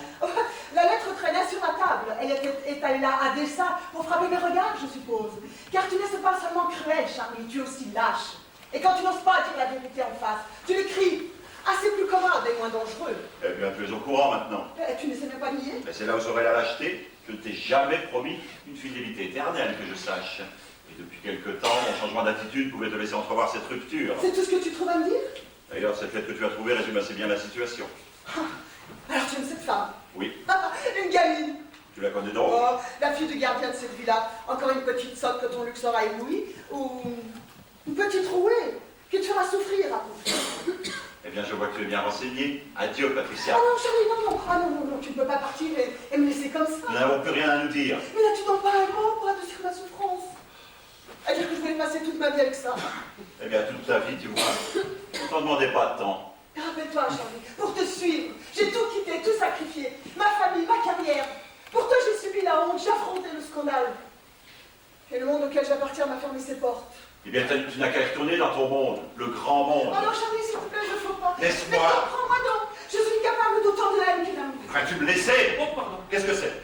La lettre traînait sur sur ma table. Elle est allée là à dessein pour frapper mes regards, je suppose. Car tu n'es pas seulement cruel, Charlie, tu es aussi lâche. Et quand tu n'oses pas dire la vérité en face, tu le cries. Assez plus commode et moins dangereux. Eh bien, tu es au courant maintenant. Tu ne sais même pas nier. Mais c'est là où serait la lâcheté. Je ne t'ai jamais promis une fidélité éternelle, que je sache. Et depuis quelque temps, mon changement d'attitude pouvait te laisser entrevoir cette rupture. C'est tout ce que tu trouves à me dire? D'ailleurs, cette fête que tu as trouvée résume assez bien la situation. Alors tu aimes cette femme? Oui. Une gamine. Tu la connais donc? Oh, la fille du gardien de cette villa. Encore une petite sotte que ton luxe aura éblouie. Ou une petite rouée qui te fera souffrir à ton tour. Eh bien, je vois que tu es bien renseigné. Adieu, Patricia. Ah non, chérie, non, non. Ah non, non, non, tu ne peux pas partir et me laisser comme ça. Nous n'avons plus rien à nous dire. Mais là, tu n'en pas un mot pour adoucir ma souffrance. À dire que je voulais passer toute ma vie avec ça. Eh bien, toute ta vie, tu vois. On t'en demandait pas de temps. Rappelle-toi, Charlie, pour te suivre, j'ai tout quitté, tout sacrifié. Ma famille, ma carrière. Pour toi, j'ai subi la honte, j'ai affronté le scandale. Et le monde auquel j'appartiens m'a fermé ses portes. Eh bien, tu n'as qu'à retourner dans ton monde, le grand monde. Oh non, Charlie, s'il te plaît, je ne faut pas. Laisse-moi. Mais comprends-moi donc. Je suis capable d'autant de haine que d'amour. Vas-tu me laisser? Oh, pardon. Qu'est-ce que c'est?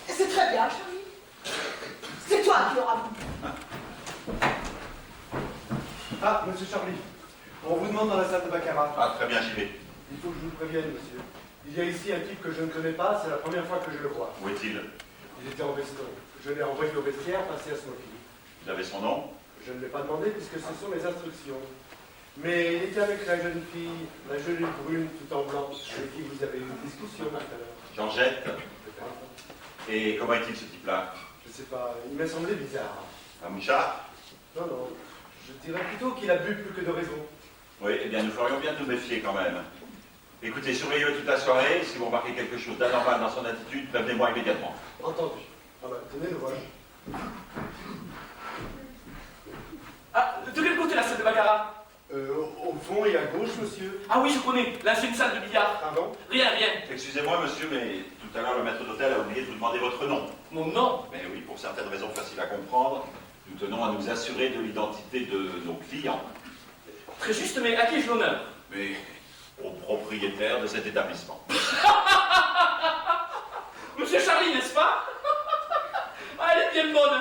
Et c'est très bien, Charlie. C'est toi qui auras voulu. Ah, monsieur Charlie, on vous demande dans la salle de baccarat. Ah, très bien, j'y vais. Il faut que je vous prévienne, monsieur. Il y a ici un type que je ne connais pas, c'est la première fois que je le vois. Où est-il? Il était en veston. Je l'ai envoyé au vestiaire, passer à smoking. Vous avez son nom? Je ne l'ai pas demandé puisque ce sont mes instructions. Mais il était avec la jeune fille, la jolie brune tout en blanc, avec qui vous avez eu une discussion tout à l'heure. Georgette. Peut-être. Et comment est-il, ce type-là? Je sais pas, il m'a semblé bizarre. Un mouchard? Non, non, je dirais plutôt qu'il a bu plus que de raison. Oui, eh bien, nous ferions bien de nous méfier quand même. Écoutez, surveillez-le toute la soirée. Si vous remarquez quelque chose d'anormal dans son attitude, prévenez-moi immédiatement. Entendu. Ah bah, tenez, le voilà. Ah, de quel côté la salle de baccarat? Au fond et à gauche, monsieur. Ah oui, je connais. Là, c'est une salle de billard. Pardon? Rien, rien. Excusez-moi, monsieur, mais tout à l'heure, le maître d'hôtel a oublié de vous demander votre nom. Mon nom? Mais oui, pour certaines raisons faciles à comprendre, nous tenons à nous assurer de l'identité de nos clients. Très juste, mais à qui ai-je l'honneur? Mais au propriétaire de cet établissement. Monsieur Charlie, n'est-ce pas? Ah, elle est bien bonne.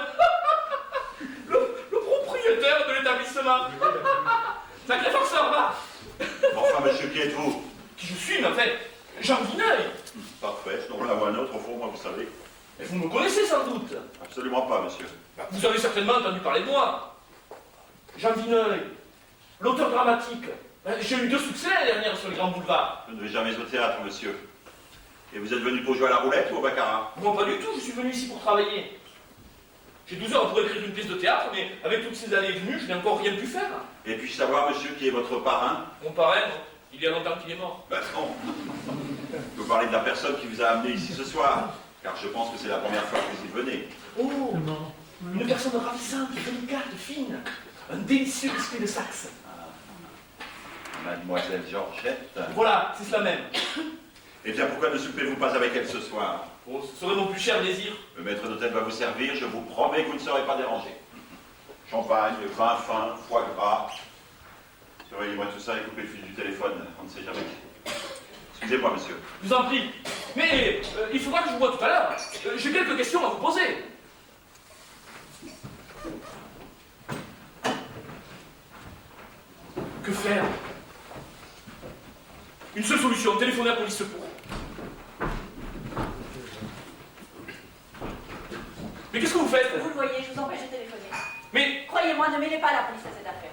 Le propriétaire de l'établissement. Sacré farceur, va. Enfin, monsieur, qui êtes-vous? Qui je suis, mais en fait, Jean Vineuil. Parfait, donc là ou un autre, au fond, moi, vous savez. Et vous me connaissez sans doute. Absolument pas, monsieur. Vous avez certainement entendu parler de moi. Jean Vineuil, l'auteur dramatique. J'ai eu 2 succès l'année dernière sur les grands boulevards. Je ne vais jamais au théâtre, monsieur. Et vous êtes venu pour jouer à la roulette ou au baccarat? Moi, pas du tout, je suis venu ici pour travailler. J'ai 12 heures pour écrire une pièce de théâtre, mais avec toutes ces années venues, je n'ai encore rien pu faire. Et puis-je savoir, monsieur, qui est votre parrain? Mon parrain, il y a longtemps qu'il est mort. Ben non. Je veux parler de la personne qui vous a amené ici ce soir, car je pense que c'est la première fois que vous y venez. Oh, une personne ravissante, délicate, fine. Un délicieux esprit de Saxe. Mademoiselle Georgette. Voilà, c'est cela même. Eh bien, pourquoi ne soupez-vous pas avec elle ce soir? Oh, ce serait mon plus cher désir. Le maître d'hôtel va vous servir, je vous promets que vous ne serez pas dérangé. Champagne, vin fin, foie gras. Surveillez-moi tout ça et coupez le fil du téléphone, on ne sait jamais. Excusez-moi, monsieur. Je vous en prie. Mais il faudra que je vous voie tout à l'heure. J'ai quelques questions à vous poser. Que faire? Une seule solution, téléphoner à la police secours. Mais qu'est-ce que vous faites? Vous le voyez, je vous empêche de téléphoner. Mais, Croyez-moi, ne mêlez pas la police à cette affaire.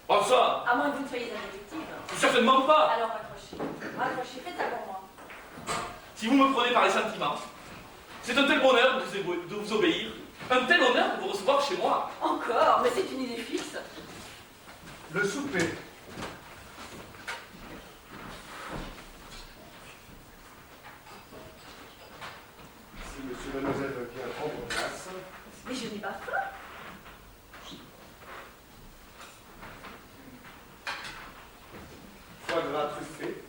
oh ça, À moins que vous ne soyez un détective. certainement pas. Alors raccrochez. Raccrochez, faites ça pour moi. Si vous me prenez par les sentiments, c'est un tel bonheur de vous obéir, un tel honneur de vous recevoir chez moi. Encore, mais c'est une idée fixe. Le souper. Si monsieur et mademoiselle veulent bien prendre place. Mais je n'ai pas faim. Foie gras truffé.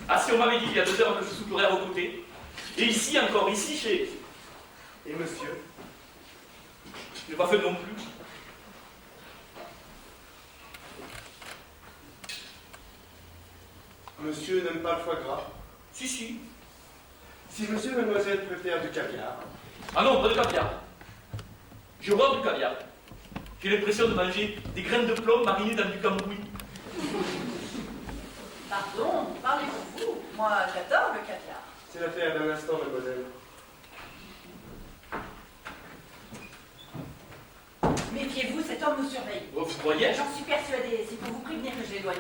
Ah, si on m'avait dit il y a 2 heures que je souperais à vos côtés. Et ici encore, ici chez... Et monsieur? Je n'ai pas fait non plus. Monsieur n'aime pas le foie gras. Si, si. Si monsieur et mademoiselle préfèrent du caviar, Ah non, pas de caviar. J'ai horreur du caviar. J'ai l'impression de manger des graines de plomb marinées dans du cambouis. Pardon, parlez pour vous. Moi, j'adore le caviar. c'est l'affaire d'un instant, mademoiselle. Méfiez-vous, cet homme nous surveille. Oh, vous croyez? J'en suis persuadée, c'est pour vous prévenir que je l'ai éloigné.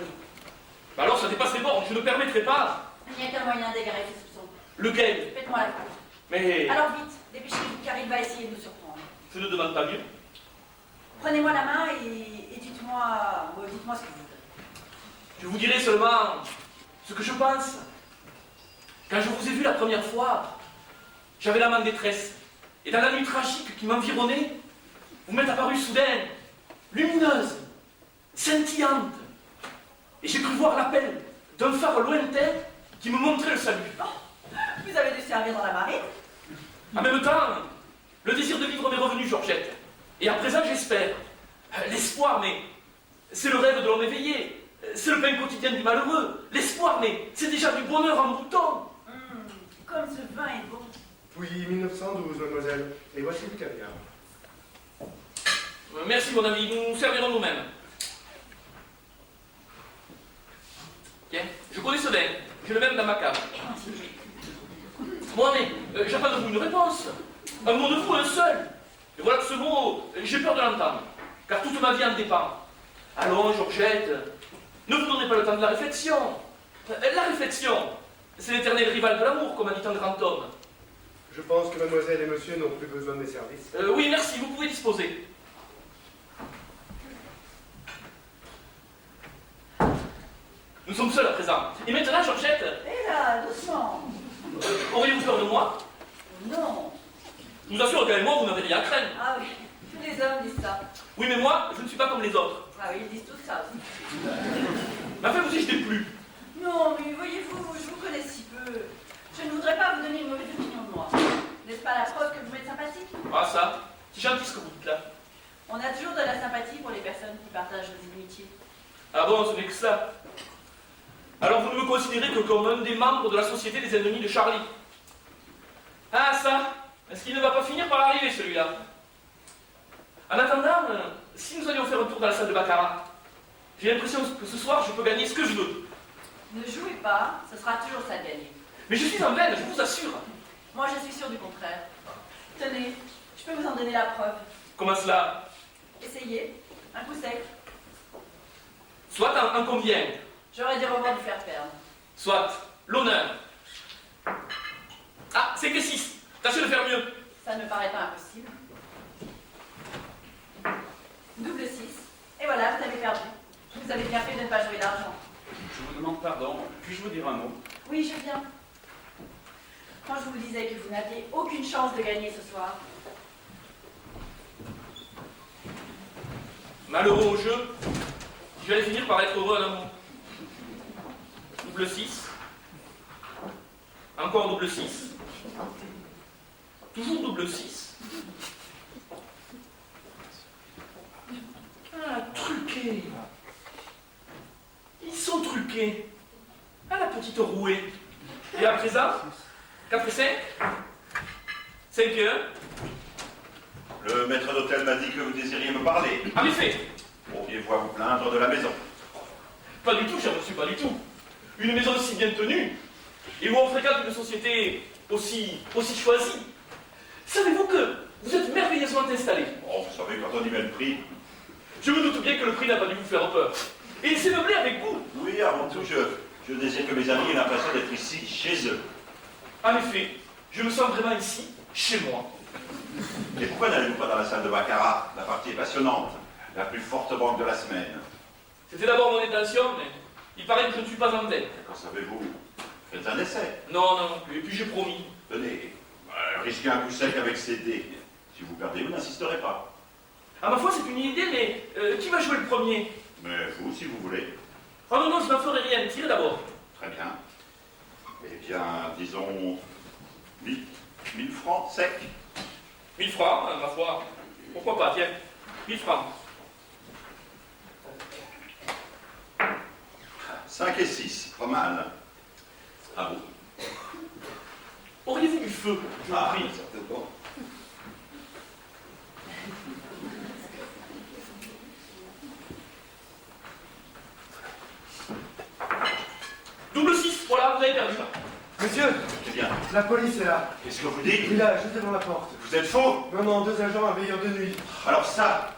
Bah alors ça dépasse les bornes, je ne permettrai pas. Il n'y a qu'un moyen d'égarer ses soupçons. Lequel? Faites-moi la cour. Mais Alors vite, dépêchez-vous car il va essayer de nous surprendre. je ne demande pas mieux. Prenez-moi la main et dites-moi ce que vous voudrez. Je vous dirai seulement ce que je pense. Quand je vous ai vu la première fois, j'avais l'âme en détresse. Et dans la nuit tragique qui m'environnait, vous m'êtes apparue soudain, lumineuse, scintillante. Et j'ai cru voir l'appel d'un phare lointain qui me montrait le salut. Vous avez dû servir dans la marine? En même temps, le désir de vivre m'est revenu, Georgette. Et à présent, j'espère. L'espoir, mais c'est le rêve de l'homme éveillé. C'est le pain quotidien du malheureux. L'espoir, mais c'est déjà du bonheur en bouton. Comme ce vin est bon. Puis 1912, mademoiselle. Et voici du caviar. Merci, mon ami. Nous servirons nous-mêmes. Tiens, je connais ce vin. J'ai le même dans ma cave. Bon, mais j'attends de vous une réponse. Un mot de vous, un seul. Et voilà que ce mot, j'ai peur de l'entendre. Car toute ma vie en dépend. Allons, Georgette, ne vous donnez pas le temps de la réflexion. La réflexion, c'est l'éternel rival de l'amour, comme a dit un grand homme. Je pense que mademoiselle et monsieur n'ont plus besoin de mes services. Oui, merci, vous pouvez disposer. Nous sommes seuls à présent. Et maintenant, Georgette, Et là, doucement. auriez-vous peur de moi? Non. Je vous assure qu'avec moi, vous n'avez rien à craindre. Ah oui, tous les hommes disent ça. Oui, mais moi, je ne suis pas comme les autres. Ah oui, ils disent tout ça aussi. Mais enfin, vous y jetez plus. Non, mais voyez-vous, je vous connais si peu. Je ne voudrais pas vous donner une mauvaise opinion de moi. N'est-ce pas la preuve que vous m'êtes sympathique? Ah, ça, c'est gentil ce que vous dites là. On a toujours de la sympathie pour les personnes qui partagent nos inimitiés. Ah bon, ce n'est que ça. Alors vous ne me considérez que comme un des membres de la société des ennemis de Charlie. Ah ça, est-ce qu'il ne va pas finir par arriver celui-là? En attendant, si nous allions faire un tour dans la salle de baccarat, j'ai l'impression que ce soir je peux gagner ce que je veux. Ne jouez pas, ce sera toujours ça de gagner. Mais je suis en veine, je vous assure. Moi, je suis sûre du contraire. Tenez, je peux vous en donner la preuve. Comment cela? Essayez, un coup sec. Soit un combien? J'aurais dû revoir vous faire perdre. Soit l'honneur. Ah, c'est que 6. Tâchez de faire mieux. Ça ne me paraît pas impossible. Double 6. Et voilà, vous avez perdu. Vous avez bien fait de ne pas jouer d'argent. Je vous demande pardon. Puis-je vous dire un mot? Oui, je viens. Quand je vous disais que vous n'aviez aucune chance de gagner ce soir. Malheureux au jeu, je vais finir par être heureux à l'amour. Double 6. Encore double 6. Toujours double 6. Ah, truqués. Ils sont truqués. Ah, la petite rouée. Et à présent, 4 et 5. 5 et 1. Le maître d'hôtel m'a dit que vous désiriez me parler. En effet. Pourriez-vous vous plaindre de la maison? Pas du tout, cher monsieur, pas du tout. Une maison si bien tenue, et où on fréquente une société aussi choisie. Savez-vous que vous êtes merveilleusement installé? Oh, vous savez, quand on y met le prix. Je me doute bien que le prix n'a pas dû vous faire peur. Et il s'est meublé avec vous. Oui, avant tout, je désire que mes amis aient l'impression d'être ici, chez eux. En effet, je me sens vraiment ici, chez moi. Et pourquoi n'allez-vous pas dans la salle de baccarat? La partie est passionnante, la plus forte banque de la semaine. C'était d'abord mon intention, mais il paraît que je ne suis pas en dette. Qu'en savez-vous? Faites un essai. Non, non, non plus. Et puis j'ai promis. Tenez, risquez un coup sec avec ces dés. Si vous perdez, vous n'insisterez pas. À ma foi, c'est une idée, mais qui va jouer le premier? Mais vous, si vous voulez. Oh non, non, je n'en ferai rien. Tirez d'abord. Très bien. Eh bien, disons 1000 francs secs. 1000 francs, ma foi. Pourquoi pas, tiens. 1000 francs. 5 et 6, pas mal. À vous. Auriez-vous du feu, je vous prie? certainement. Double 6, voilà, vous avez perdu. Monsieur, C'est bien. la police est là. Qu'est-ce que vous dites? Il est là, juste devant la porte. Vous êtes faux? Non, non, 2 agents, un veilleur de nuit. Alors ça,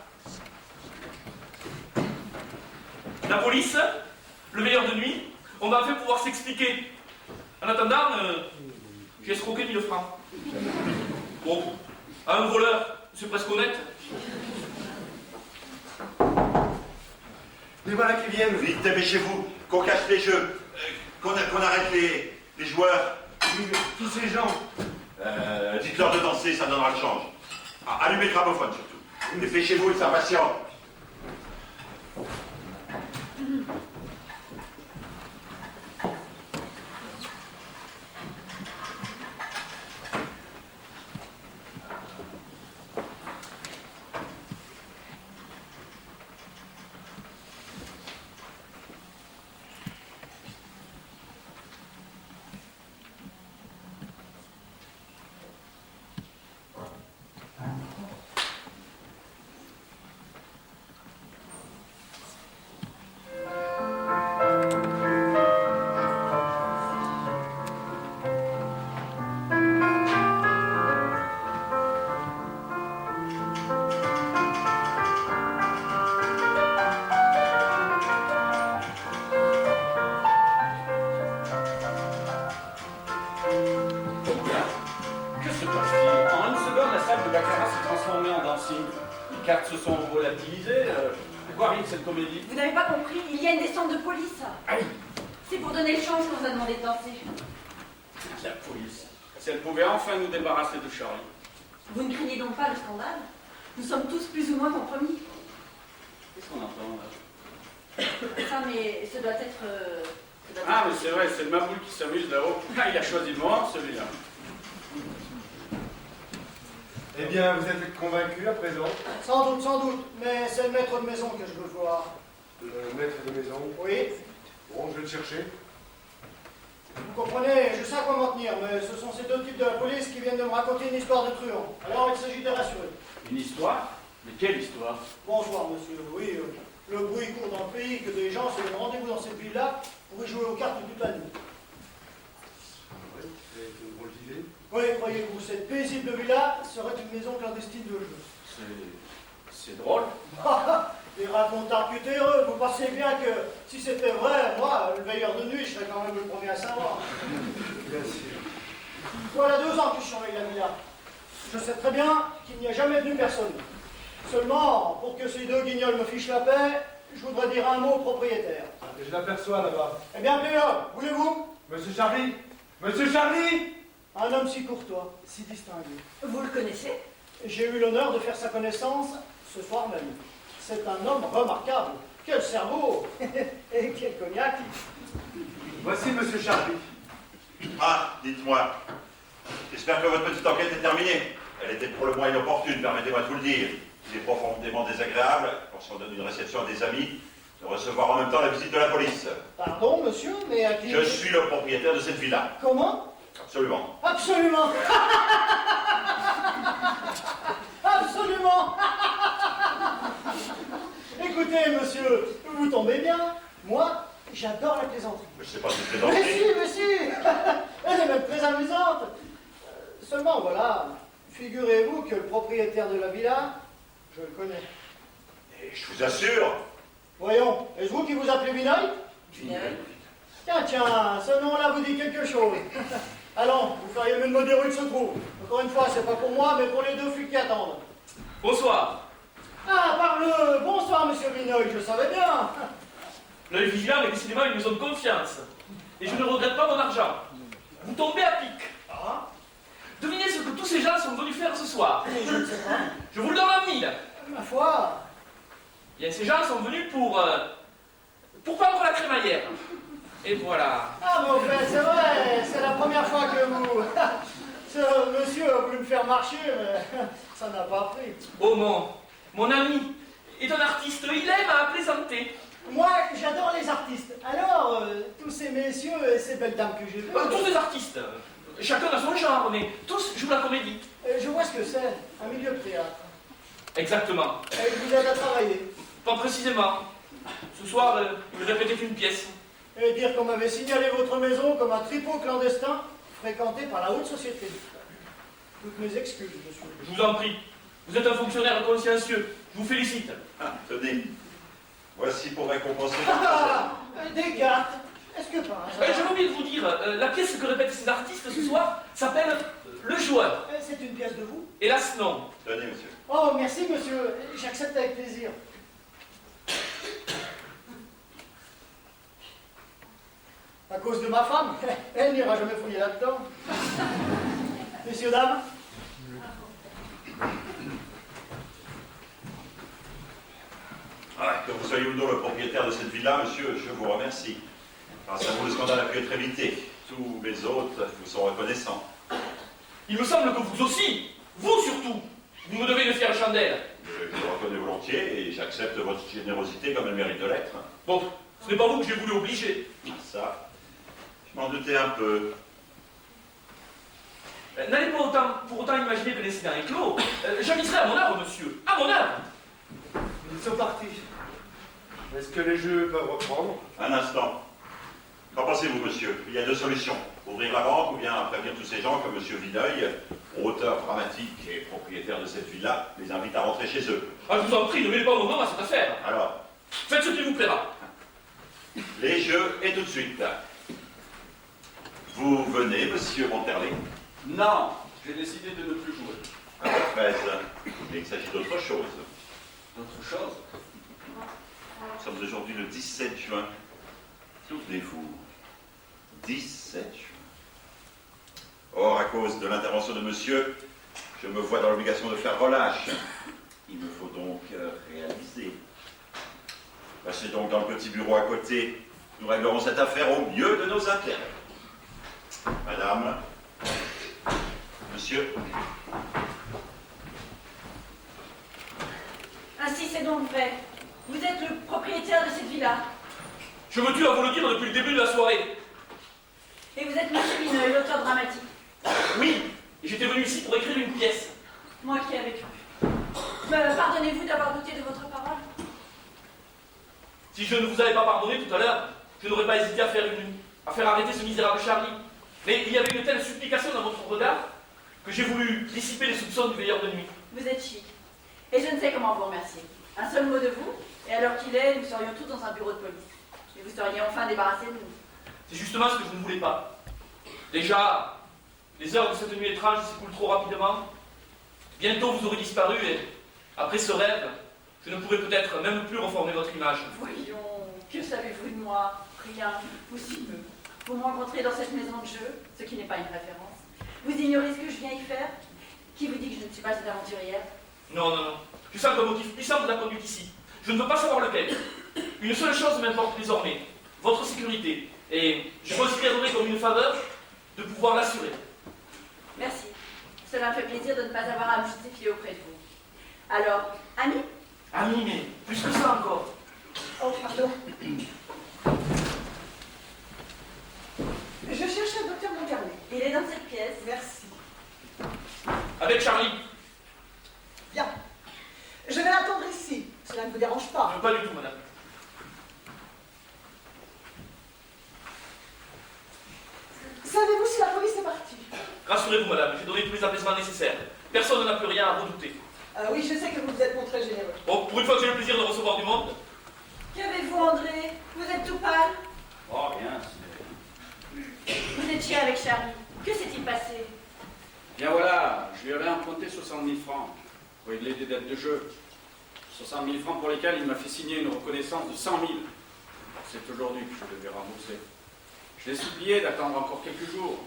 La police, le veilleur de nuit, on va enfin pouvoir s'expliquer. En attendant, j'ai escroqué 1000 francs. Bon, à un voleur, c'est presque honnête. Les voilà qui viennent. vite, dépêchez-vous, qu'on casse les jeux, qu'on arrête les joueurs. Tous ces gens. Dites-leur de danser, ça donnera le change. Ah, allumez le gramophone surtout. Dépêchez-vous, ils sont impatients. Que se passe-t-il? En une seconde, la salle de baccarat s'est transformée en dancing. Les cartes se sont volatilisées. De quoi arrive cette comédie? Vous n'avez pas compris, il y a une descente de police. Aïe! C'est pour donner le change qu'on vous a demandé de danser. La police. Si elle pouvait enfin nous débarrasser de Charlie. Vous ne craignez donc pas le scandale? Nous sommes tous plus ou moins compromis. Qu'est-ce qu'on entend là? Ça, mais ce doit être... Ah, mais c'est vrai, c'est le Maboul qui s'amuse là-haut. Ah, il a choisi le moment, celui-là. Eh bien, vous êtes convaincu à présent? Sans doute, mais c'est le maître de maison que je veux voir. Le maître de maison. Oui, Bon, je vais le chercher. vous comprenez, je sais à quoi m'en tenir, mais ce sont ces 2 types de la police qui viennent de me raconter une histoire de truand. Alors il s'agit de les rassurer. Une histoire? Mais quelle histoire? Bonsoir, monsieur. Oui, le bruit court dans le pays que des gens se donnent rendez-vous dans cette ville-là pour y jouer aux cartes toute la nuit. Oui, c'est une drôle d'idée. Oui, croyez-vous, cette paisible villa serait une maison clandestine de jeu. C'est drôle. Des racontars putéreux, vous pensez bien que si c'était vrai, moi, le veilleur de nuit, je serais quand même le premier à savoir. Bien sûr. Voilà 2 ans que je surveille la villa. Je sais très bien qu'il n'y a jamais venu personne. Seulement, pour que ces 2 guignols me fichent la paix, je voudrais dire un mot au propriétaire. Je l'aperçois là-bas. Eh bien, Péob, voulez-vous? Monsieur Charlie! Monsieur Charlie! Un homme si courtois, si distingué. Vous le connaissez? J'ai eu l'honneur de faire sa connaissance ce soir même. C'est un homme remarquable. Quel cerveau! Et quel cognac! Voici Monsieur Charlie. Ah, dites-moi. J'espère que votre petite enquête est terminée. Elle était pour le moins inopportune, permettez-moi de vous le dire. Il est profondément désagréable, lorsqu'on donne une réception à des amis, de recevoir en même temps la visite de la police. Pardon, monsieur, mais à qui... Je suis le propriétaire de cette villa. Comment? Absolument. Absolument. Absolument. Écoutez, monsieur, vous tombez bien. Moi, j'adore la plaisanterie. Je ne sais pas si c'est Mais danger. si. Elle est même très amusante. Seulement, voilà, figurez-vous que le propriétaire de la villa, je le connais. Et je vous assure. Voyons, est-ce vous qui vous appelez Vinoy? Tiens, ce nom-là vous dit quelque chose. Allons, vous feriez mieux de me dire où il se trouve. Encore une fois, c'est pas pour moi, mais pour les 2 flics qui attendent. Bonsoir. Ah, parle! Bonsoir, monsieur Vinoy, je savais bien. L'œil vigilant est décidément une maison de confiance. Et je ne regrette pas mon argent. Vous tombez à pic. Ah, Devinez ce que tous ces gens sont venus faire ce soir. mais je ne sais pas. Je vous le donne en 1000. Ma foi. Bien, ces gens sont venus pour prendre la crémaillère. Et voilà. Ah, mais au fait, c'est vrai, c'est la première fois que vous... Ce monsieur a voulu me faire marcher, mais ça n'a pas pris. Oh mon ami est un artiste, il aime à plaisanter. Moi, j'adore les artistes. Alors, tous ces messieurs et ces belles dames que j'ai vues... Tous des artistes. Chacun a son genre, mais tous jouent la comédie. Je vois ce que c'est, un milieu de théâtre. Exactement. Et il vous aide à travailler. Pas précisément. Ce soir, il répétait une pièce. Et dire qu'on m'avait signalé votre maison comme un tripot clandestin fréquenté par la haute société. Toutes mes excuses, monsieur. Je vous en prie. Vous êtes un fonctionnaire consciencieux. Je vous félicite. Ah, tenez. Voici pour récompenser. Des cartes. Est-ce que par hasard... J'avais oublié de vous dire, la pièce que répètent ces artistes ce soir s'appelle Le Joueur. C'est une pièce de vous? Hélas, non. Tenez, monsieur. Oh, merci, monsieur. J'accepte avec plaisir. À cause de ma femme, elle n'ira jamais fouiller là-dedans. Messieurs, dames. Que vous soyez ou non le propriétaire de cette villa, monsieur, je vous remercie. Grâce à vous, le scandale a pu être évité. Tous mes hôtes vous sont reconnaissants. Il me semble que vous aussi, vous surtout, vous me devez une fière chandelle. Je le reconnais volontiers et j'accepte votre générosité comme elle mérite de l'être. Bon, ce n'est pas vous que j'ai voulu obliger. Ça, je m'en doutais un peu. N'allez pas pour autant imaginer que l'incident est clos. J'aviserai à mon œuvre, monsieur. À mon œuvre. Ils sont partis. Est-ce que les jeux peuvent reprendre? Un instant. Qu'en pensez-vous, monsieur? Il y a deux solutions. Ouvrir la banque ou bien prévenir tous ces gens comme monsieur Villeuil, auteur dramatique et propriétaire de cette villa, les invite à rentrer chez eux. Ah, je vous en prie, ne mêlez pas vos noms à cette affaire. Alors, Faites ce qui vous plaira. les jeux et tout de suite. Vous venez, monsieur Monterlé? Non, j'ai décidé de ne plus jouer. À votre fraise. Mais il s'agit d'autre chose. D'autre chose? Nous sommes aujourd'hui le 17 juin. Souvenez-vous, 17 juin. Or, à cause de l'intervention de monsieur, je me vois dans l'obligation de faire relâche. Il me faut donc réaliser. Passez donc dans le petit bureau à côté. Nous réglerons cette affaire au mieux de nos intérêts. Madame, monsieur, Ainsi, c'est donc vrai. Vous êtes le propriétaire de cette villa. Je me tue à vous le dire depuis le début de la soirée. Et vous êtes Monsieur Villeuil, l'auteur dramatique. Oui, et j'étais venu ici pour écrire une pièce. Moi qui avais cru. Pardonnez-vous d'avoir douté de votre parole. Si je ne vous avais pas pardonné tout à l'heure, je n'aurais pas hésité à faire arrêter ce misérable Charlie. Mais il y avait une telle supplication dans votre regard que j'ai voulu dissiper les soupçons du veilleur de nuit. Vous êtes chic. Et je ne sais comment vous remercier. Un seul mot de vous, et à l'heure qu'il est, nous serions tous dans un bureau de police. Et vous seriez enfin débarrassés de nous. C'est justement ce que je ne voulais pas. Déjà, les heures de cette nuit étrange s'écoulent trop rapidement. Bientôt vous aurez disparu et, après ce rêve, je ne pourrai peut-être même plus reformer votre image. Voyons, que savez-vous de moi? Rien, ou si peu. Vous me rencontrez dans cette maison de jeu, ce qui n'est pas une référence. Vous ignorez ce que je viens y faire? Qui vous dit que je ne suis pas une aventurière? Non, non, non. Je sens qu'un motif puissant vous a conduit ici. Je ne veux pas savoir lequel. Une seule chose m'importe désormais, votre sécurité. Et je considérerai comme une faveur de pouvoir l'assurer. Merci. Cela me fait plaisir de ne pas avoir à me justifier auprès de vous. Alors, ami? Ami, mais plus que ça encore. Oh, pardon. Je cherche le docteur Monterlé. Il est dans cette pièce. Merci. Avec Charlie. Bien. Je vais l'attendre ici. Cela ne vous dérange pas. Pas du tout, madame. Savez-vous si la police est partie? Rassurez-vous, madame, j'ai donné tous les apaisements nécessaires. Personne n'a plus rien à redouter. Oui, je sais que vous vous êtes montré généreux. Bon, pour une fois que j'ai le plaisir de recevoir du monde, Qu'avez-vous, André? Vous êtes tout pâle. Oh, rien, c'est... Vous étiez avec Charlie. Que s'est-il passé? Bien voilà, je lui avais emprunté 60 000 francs pour régler des dettes de jeu. 60 000 francs pour lesquels il m'a fait signer une reconnaissance de 100 000. C'est aujourd'hui que je devais rembourser. Je l'ai supplié d'attendre encore quelques jours.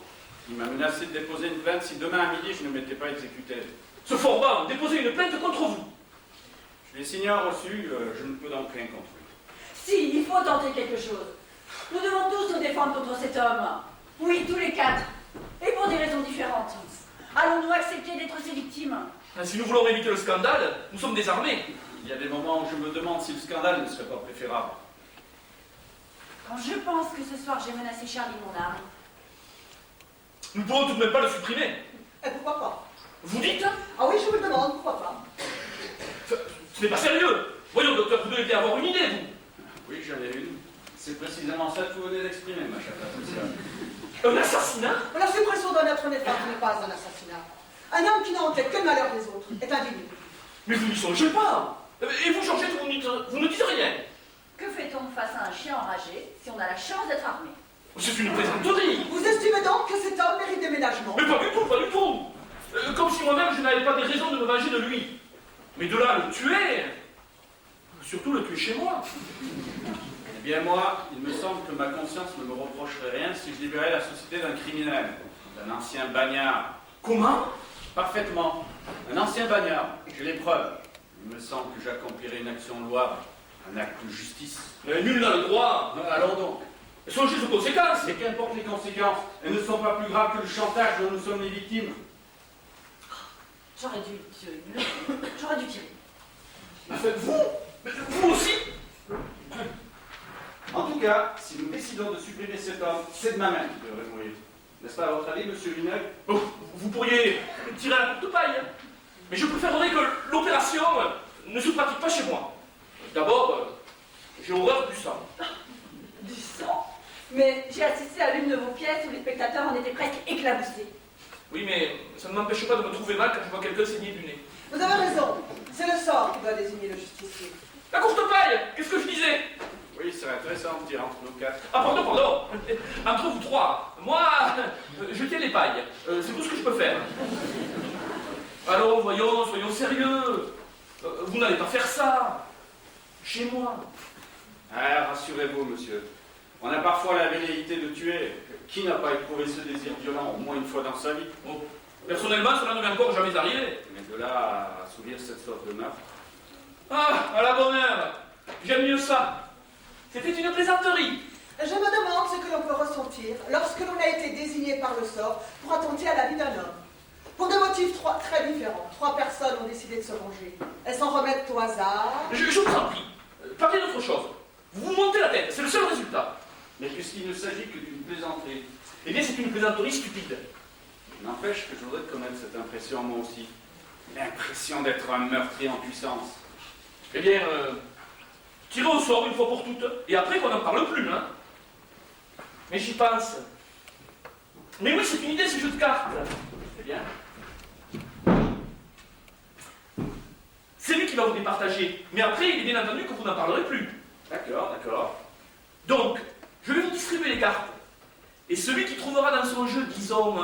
Il m'a menacé de déposer une plainte si demain à midi je ne m'étais pas exécuté. ce Forbin déposait une plainte contre vous. Je l'ai signé en reçu, je ne peux donc rien contre lui. Si, il faut tenter quelque chose. Nous devons tous nous défendre contre cet homme. Oui, tous les quatre. Et pour des raisons différentes. Allons-nous accepter d'être ses victimes? Si nous voulons éviter le scandale, nous sommes désarmés. Il y a des moments où je me demande si le scandale ne serait pas préférable. Quand je pense que ce soir j'ai menacé Charlie, mon âme. Nous ne pourrons tout de même pas le supprimer. Et pourquoi pas? Vous dites? Ah oui, je vous le demande, pourquoi pas? Ce n'est pas sérieux. Voyons, docteur, vous devez bien avoir une idée, vous. Oui, j'en ai une. C'est précisément ça que vous venez d'exprimer, ma chère Patricia. Un assassinat? La suppression d'un être néfaste n'est pas un assassinat. Un homme qui n'a en tête que le malheur des autres est indigné. Mais vous n'y songez pas. Et vous, Georgette, vous ne dites rien. Que fait-on face à un chien enragé si on a la chance d'être armé? C'est une plaisanterie. Vous estimez donc que cet homme mérite déménagement? Mais pas du tout, pas du tout. Comme si moi-même je n'avais pas des raisons de me venger de lui. Mais de là à le tuer, surtout le tuer chez moi. Eh bien, moi, il me semble que ma conscience ne me reprocherait rien si je libérais la société d'un criminel, d'un ancien bagnard. Comment? Parfaitement. Un ancien bagnard. J'ai les preuves. Il me semble que j'accomplirais une action louable, un acte de justice. Mais nul n'a le droit. Allons donc. Songez aux conséquences. Mais qu'importe les conséquences, elles ne sont pas plus graves que le chantage dont nous sommes les victimes. J'aurais dû tirer. Mais vous aussi? En tout cas, si nous décidons de supprimer cet homme, c'est de ma main qui devrait mourir. N'est-ce pas à votre avis, monsieur Vineuil? Bon, vous pourriez tirer à la courte paille. Mais je préférerais que l'opération ne se pratique pas chez moi. D'abord, j'ai horreur du sang. Du sang? Mais j'ai assisté à l'une de vos pièces où les spectateurs en étaient presque éclaboussés. Oui, mais ça ne m'empêche pas de me trouver mal quand je vois quelqu'un saigner du nez. Vous avez raison. C'est le sort qui doit désigner le justicier. La courte paille! Qu'est-ce que je disais? Oui, c'est intéressant de dire entre nous quatre. Ah, pardon. Entre vous trois. Moi, je tiens les pailles. C'est tout ce que je peux faire. Alors, voyons, soyons sérieux. Vous n'allez pas faire ça. Chez moi. Ah, rassurez-vous, monsieur. On a parfois la velléité de tuer. Qui n'a pas éprouvé ce désir violent au moins une fois dans sa vie? Bon, personnellement, cela ne m'est encore jamais arrivé. Mais de là à assouvir cette sorte de meurtre. Ah, à la bonne heure. J'aime mieux ça. C'était une plaisanterie. Je me demande ce que l'on peut ressentir lorsque l'on a été désigné par le sort pour attenter à la vie d'un homme. Pour des motifs très différents, 3 personnes ont décidé de se venger. Elles s'en remettent au hasard. Je vous en prie. Parlez d'autre chose. Vous vous montez la tête, c'est le seul résultat. Mais puisqu'il ne s'agit que d'une plaisanterie, Eh bien, c'est une plaisanterie stupide. n'empêche que je voudrais connaître cette impression moi aussi. L'impression d'être un meurtrier en puissance. Eh bien, tirez au sort une fois pour toutes, et après qu'on n'en parle plus, hein. Mais j'y pense. Mais oui, c'est une idée, ce jeu de cartes. C'est bien. C'est lui qui va vous départager. Mais après, il est bien entendu que vous n'en parlerez plus. D'accord, d'accord. Donc, je vais vous distribuer les cartes. Et celui qui trouvera dans son jeu, disons,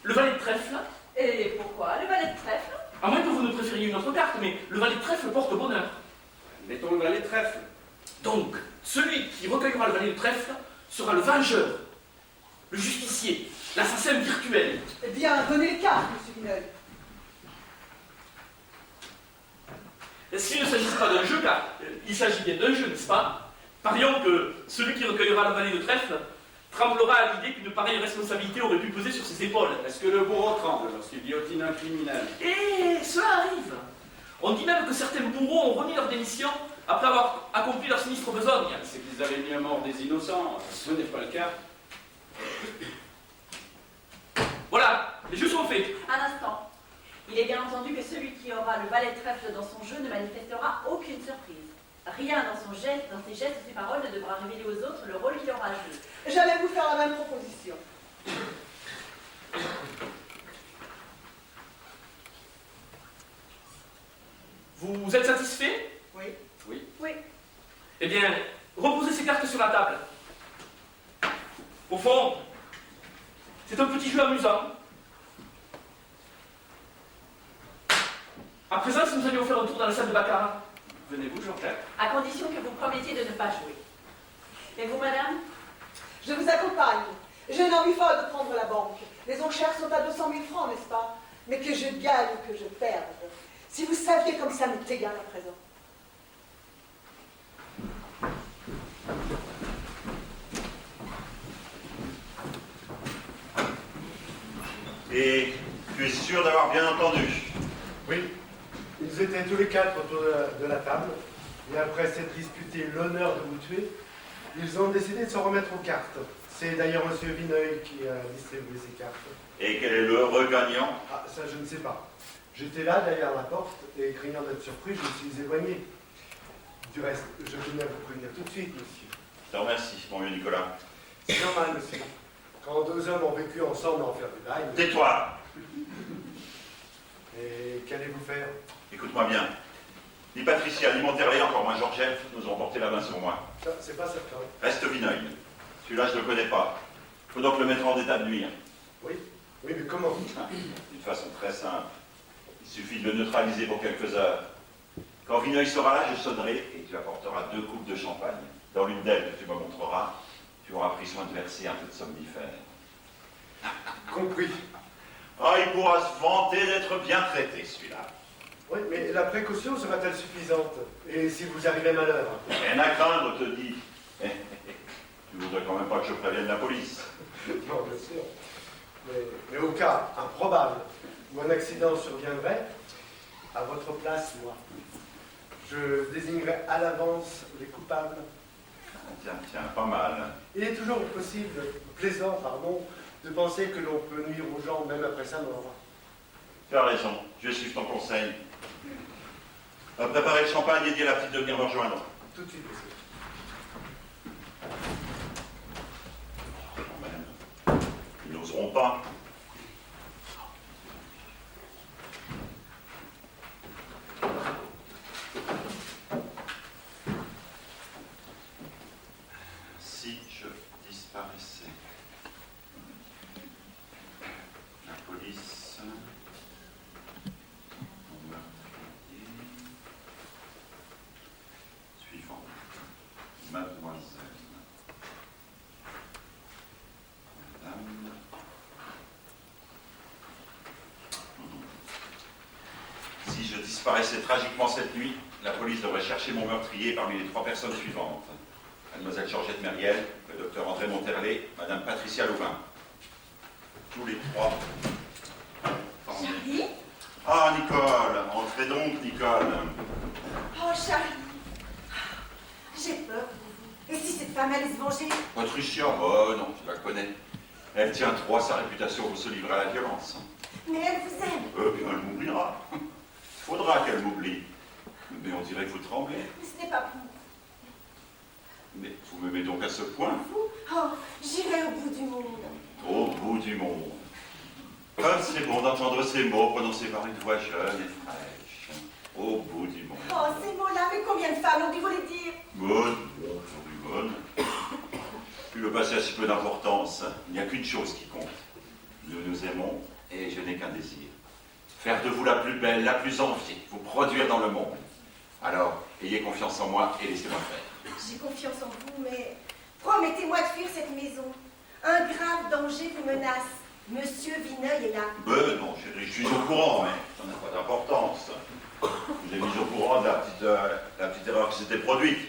le valet de trèfle, Et pourquoi le valet de trèfle? à moins que vous ne préfériez une autre carte, mais le valet de trèfle porte bonheur. Mettons le valet de trèfle. Donc, celui qui recueillera le valet de trèfle sera le vengeur, le justicier, l'assassin virtuel. Eh bien, donnez les cartes, monsieur Vineuil. S'il ne s'agisse pas d'un jeu, car il s'agit bien d'un jeu, n'est-ce pas? Parions que celui qui recueillera le valet de trèfle tremblera à l'idée qu'une pareille responsabilité aurait pu peser sur ses épaules. Est-ce que le bourreau tremble lorsqu'il guillotine un criminel? Et cela arrive. On dit même que certains bourreaux ont remis leur démission après avoir accompli leur sinistre besogne. C'est qu'ils avaient mis à mort des innocents. Ce n'est pas le cas. Voilà, les jeux sont faits. Un instant. Il est bien entendu que celui qui aura le valet de trèfle dans son jeu ne manifestera aucune surprise. Rien dans ses gestes ou ses paroles ne devra révéler aux autres le rôle qu'il aura joué. J'allais vous faire la même proposition. Vous êtes satisfait? Oui. Oui. Oui. Eh bien, reposez ces cartes sur la table. Au fond, c'est un petit jeu amusant. À présent, si nous allions faire un tour dans la salle de baccarat. Venez-vous, Jean-Jacques? À condition que vous promettiez de ne pas jouer. Et vous, madame? Je vous accompagne. J'ai une envie folle de prendre la banque. Les enchères sont à 200 000 francs, n'est-ce pas? Mais que je gagne ou que je perde. Si vous saviez comme ça m'est égal à présent. Et tu es sûr d'avoir bien entendu? Oui, ils étaient tous les 4 autour de la table, et après s'être disputé l'honneur de vous tuer, Ils ont décidé de s'en remettre aux cartes. C'est d'ailleurs M. Vineuil qui a distribué ces cartes. Et quel est l'heureux gagnant? Ah, ça je ne sais pas. J'étais là derrière la porte et craignant d'être surpris, je me suis éloigné. Du reste, je venais vous prévenir tout de suite, monsieur. Je te remercie, mon vieux Nicolas. C'est normal, monsieur. Quand deux hommes ont vécu ensemble à en faire du bail... Tais-toi! Et qu'allez-vous faire? Écoute-moi bien. Ni Patricia, ni Monterley, encore moins Georgette, nous ont porté la main sur moi. Ça, c'est pas certain. Reste Vineuil. Celui-là, je ne le connais pas. Il faut donc le mettre en état de nuire. Oui, mais comment? D'une façon très simple. Il suffit de le neutraliser pour quelques heures. Quand Vineuil sera là, je sonnerai et tu apporteras 2 coupes de champagne. Dans l'une d'elles que tu me montreras, tu auras pris soin de verser un peu de somnifère. Compris. Ah, il pourra se vanter d'être bien traité, celui-là. Oui, mais la précaution sera-t-elle suffisante? Et si vous arrivez malheur? Rien à craindre, te dis. Tu voudrais quand même pas que je prévienne la police. Non, bien sûr. Mais au cas improbable où un accident surviendrait, à votre place, moi, je désignerai à l'avance les coupables. Ah, tiens, pas mal. Il est toujours plaisant, de penser que l'on peut nuire aux gens même après sa mort. Tu as raison, je vais suivre ton conseil. Préparez le champagne et dis à la petite de venir me rejoindre. Tout de suite, monsieur. Quand même. Ils n'oseront pas. Si je disparaissais, la police, mon meurtrier, suivant, mademoiselle, madame, si je disparaissais tragiquement cette nuit, la police devrait chercher mon meurtrier parmi les 3 personnes suivantes. Mademoiselle Georgette Merriel, le docteur André Monterley, Madame Patricia Louvain. Tous les 3. Charlie? Ah, Nicole, entrez donc, Nicole. Oh, Charlie. J'ai peur pour vous. Et si cette femme allait se venger? Patricia, oh non, tu la connais. Elle tient trop à sa réputation pour se livrer à la violence. Mais elle vous aime. Bien, elle m'oubliera. Il faudra qu'elle m'oublie. Mais on dirait que vous tremblez. Mais ce n'est pas pour vous. Mais vous m'aimez donc à ce point? Vous? Oh, j'irai au bout du monde. Au bout du monde. Comme c'est bon d'entendre ces mots prononcés par une voix jeune et fraîche. Au bout du monde. Oh, ces mots-là, mais combien de femmes ont dû vous les dire? Bonne, bonne. Puis le passé a si peu d'importance. Il n'y a qu'une chose qui compte. Nous nous aimons et je n'ai qu'un désir. Faire de vous la plus belle, la plus enviée, vous produire dans le monde. Alors, ayez confiance en moi et laissez-moi faire. J'ai confiance en vous, mais promettez-moi de fuir cette maison. Un grave danger vous menace. Monsieur Vineuil est là. Non, chérie, je suis au courant, mais ça n'a pas d'importance. Je vous ai mis au courant de la petite erreur qui s'était produite.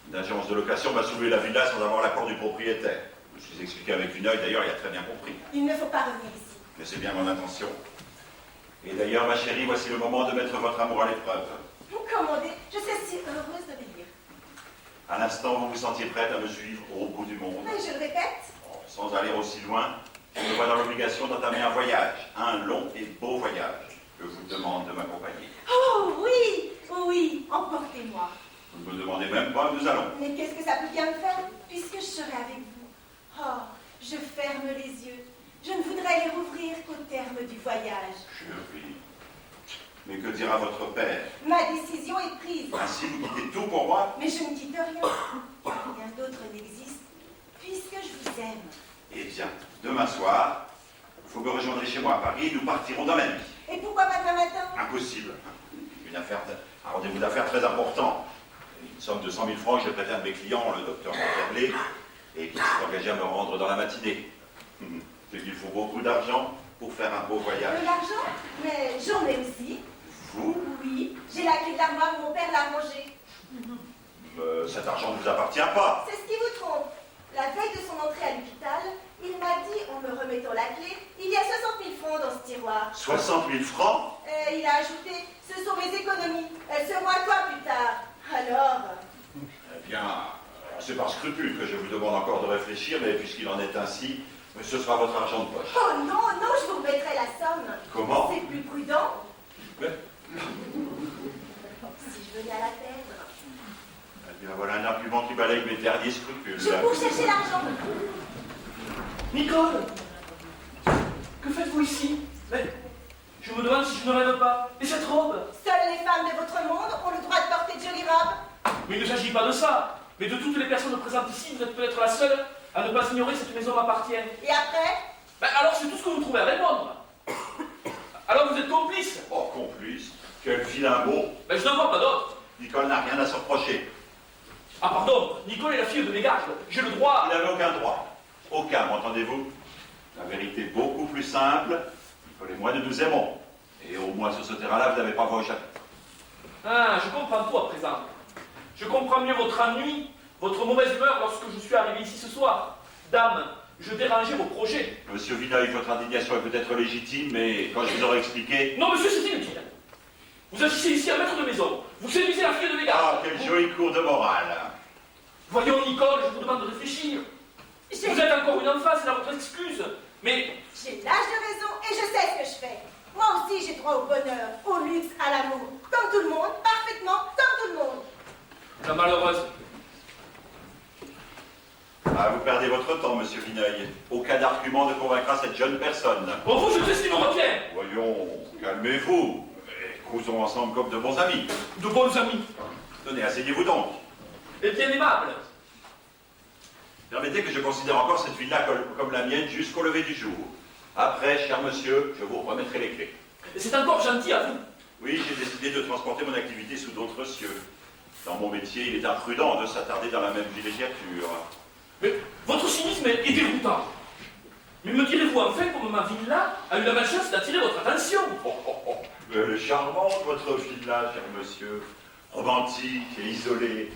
Une agence de location m'a soulevé la villa sans avoir l'accord du propriétaire. Je me suis expliqué avec Vineuil, d'ailleurs, il a très bien compris. Il ne faut pas revenir ici. Mais c'est bien mon intention. Et d'ailleurs, ma chérie, voici le moment de mettre votre amour à l'épreuve. Vous commandez, je suis si heureuse de le lire. À l'instant, vous vous sentiez prête à me suivre au bout du monde. Mais je le répète, Sans aller aussi loin, je me vois dans l'obligation d'entamer un voyage, un long et beau voyage. Je vous demande de m'accompagner. oh oui, oui, emportez-moi. Vous ne me demandez même pas, nous allons. Mais qu'est-ce que ça peut bien me faire, puisque je serai avec vous? Oh, je ferme les yeux. Je ne voudrais les rouvrir qu'au terme du voyage. Chérie, mais que dira votre père? Ma décision est prise. Ainsi, vous quittez tout pour moi? Mais je ne quitte rien. Rien d'autre n'existe, puisque je vous aime. Eh bien, demain soir, vous me rejoindrez chez moi à Paris et nous partirons dans la nuit. Et pourquoi pas demain matin? Impossible. Un rendez-vous d'affaires très important. Une somme de 100 000 francs que j'ai prêté à un de mes clients, le docteur Monterley, et qui s'est engagé à me rendre dans la matinée. C'est qu'il faut beaucoup d'argent pour faire un beau voyage. De l'argent? Mais j'en ai aussi. Vous? Oui, j'ai la clé de l'armoire où mon père l'a rangée. Cet argent ne vous appartient pas. C'est ce qui vous trompe. La veille de son entrée à l'hôpital, il m'a dit, en me remettant la clé, il y a 60 000 francs dans ce tiroir. 60 000 francs? Et il a ajouté, ce sont mes économies. Elles seront à toi plus tard. Alors... Eh bien, c'est par scrupule scrupule que je vous demande encore de réfléchir, mais puisqu'il en est ainsi, ce sera votre argent de poche. Oh non, non, je vous remettrai la somme. Comment? C'est plus prudent. Mais, Si je venais à la perdre. eh bien, voilà un argument qui balaye mes derniers scrupules. Je cours chercher l'argent. Nicole, que faites-vous ici? Mais je me demande si je ne rêve pas. Et cette robe? Seules les femmes de votre monde ont le droit de porter de jolies robes. Mais il ne s'agit pas de ça. Mais de toutes les personnes présentes ici, vous êtes peut-être la seule à ne pas ignorer que cette maison m'appartient. Et après? Ben, alors c'est tout ce que vous trouvez à répondre. Alors vous êtes complice? Oh, complice, quel vilain mot. Ben, je n'en vois pas d'autre. Nicole n'a rien à se reprocher. Ah pardon, Nicole est la fille de mes gardes. J'ai le droit. Il n'avait aucun droit. Aucun, m'entendez-vous? La vérité est beaucoup plus simple. Nicole et moi, nous nous aimons. Et au moins sur ce terrain-là, vous n'avez pas voix au chapitre. Ah, je comprends tout à présent. Je comprends mieux votre ennui, votre mauvaise humeur lorsque je suis arrivé ici ce soir. Dame, je dérangeais vos projets. Monsieur Villeuil, votre indignation est peut-être légitime, mais quand je vous aurai expliqué... Non, monsieur, c'est inutile. Vous agissez ici à maître de maison. Vous séduisez la fille de mes Ah, gardes. quel joli cours de morale. Voyons, Nicole, je vous demande de réfléchir. Vous êtes encore une enfant, c'est là votre excuse. Mais J'ai l'âge de raison et je sais ce que je fais. Moi aussi, j'ai droit au bonheur, au luxe, à l'amour. Comme tout le monde, parfaitement comme tout le monde. la malheureuse. Ah, vous perdez votre temps, monsieur Vineuil. Aucun argument ne convaincra cette jeune personne. Pour vous, je t'estime retiens. Voyons, calmez-vous. Et causons ensemble comme de bons amis. De bons amis. Tenez, asseyez-vous donc. Et bien aimable. Permettez que je considère encore cette ville-là comme la mienne jusqu'au lever du jour. Après, cher monsieur, je vous remettrai les clés. Et c'est encore gentil à vous. Oui, j'ai décidé de transporter mon activité sous d'autres cieux. Dans mon métier, il est imprudent de s'attarder dans la même villégiature. Mais votre cynisme est déroutant. Mais me direz-vous enfin comment ma villa a eu la malchance d'attirer votre attention? Le charmant de votre villa, cher monsieur. Romantique et isolé.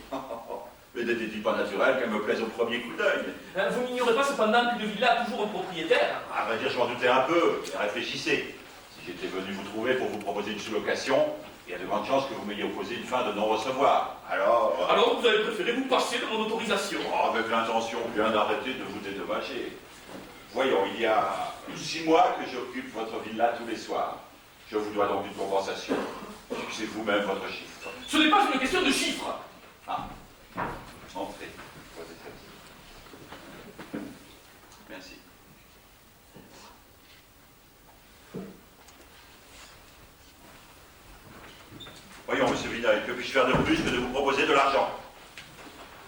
Mais n'était-il pas naturel qu'elle me plaise au premier coup d'œil? Vous n'ignorez pas cependant qu'une villa a toujours un propriétaire. À vrai dire, je m'en doutais un peu. Mais réfléchissez. Si j'étais venu vous trouver pour vous proposer une sous-location, il y a de grandes chances que vous m'ayez opposé une fin de non-recevoir. Alors... Alors vous avez préféré vous passer de mon autorisation. Avec l'intention bien d'arrêter de vous dédommager. Voyons, il y a 6 mois que j'occupe votre villa tous les soirs. Je vous dois donc une compensation. Fixez vous-même votre chiffre. Ce n'est pas une question de chiffres. Ah, entrez. Posez très bien. Merci. Voyons, monsieur Vineuil, que puis-je faire de plus que de vous proposer de l'argent?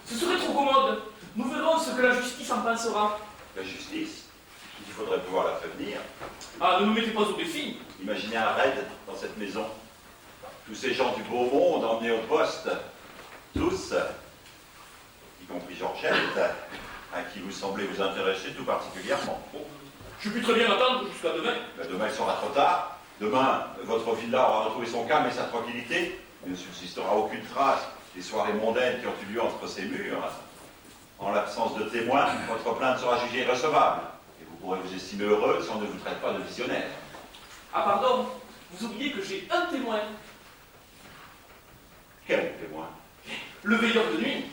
Ce serait trop commode. Nous verrons ce que la justice en pensera. La justice? Il faudrait pouvoir la prévenir. Ah, ne nous mettez pas au défi. Imaginez un raid dans cette maison. Tous ces gens du beau monde emmenés au poste. Tous, y compris Georgette, à qui vous semblez vous intéresser tout particulièrement. Bon, je puis très bien attendre jusqu'à demain. Ben, demain, il sera trop tard. Demain, votre villa aura retrouvé son calme et sa tranquillité. Il ne subsistera aucune trace des soirées mondaines qui ont eu lieu entre ces murs. En l'absence de témoins, votre plainte sera jugée irrecevable. Et vous pourrez vous estimer heureux si on ne vous traite pas de visionnaire. Ah pardon, vous oubliez que j'ai un témoin. Quel témoin? Le veilleur de nuit.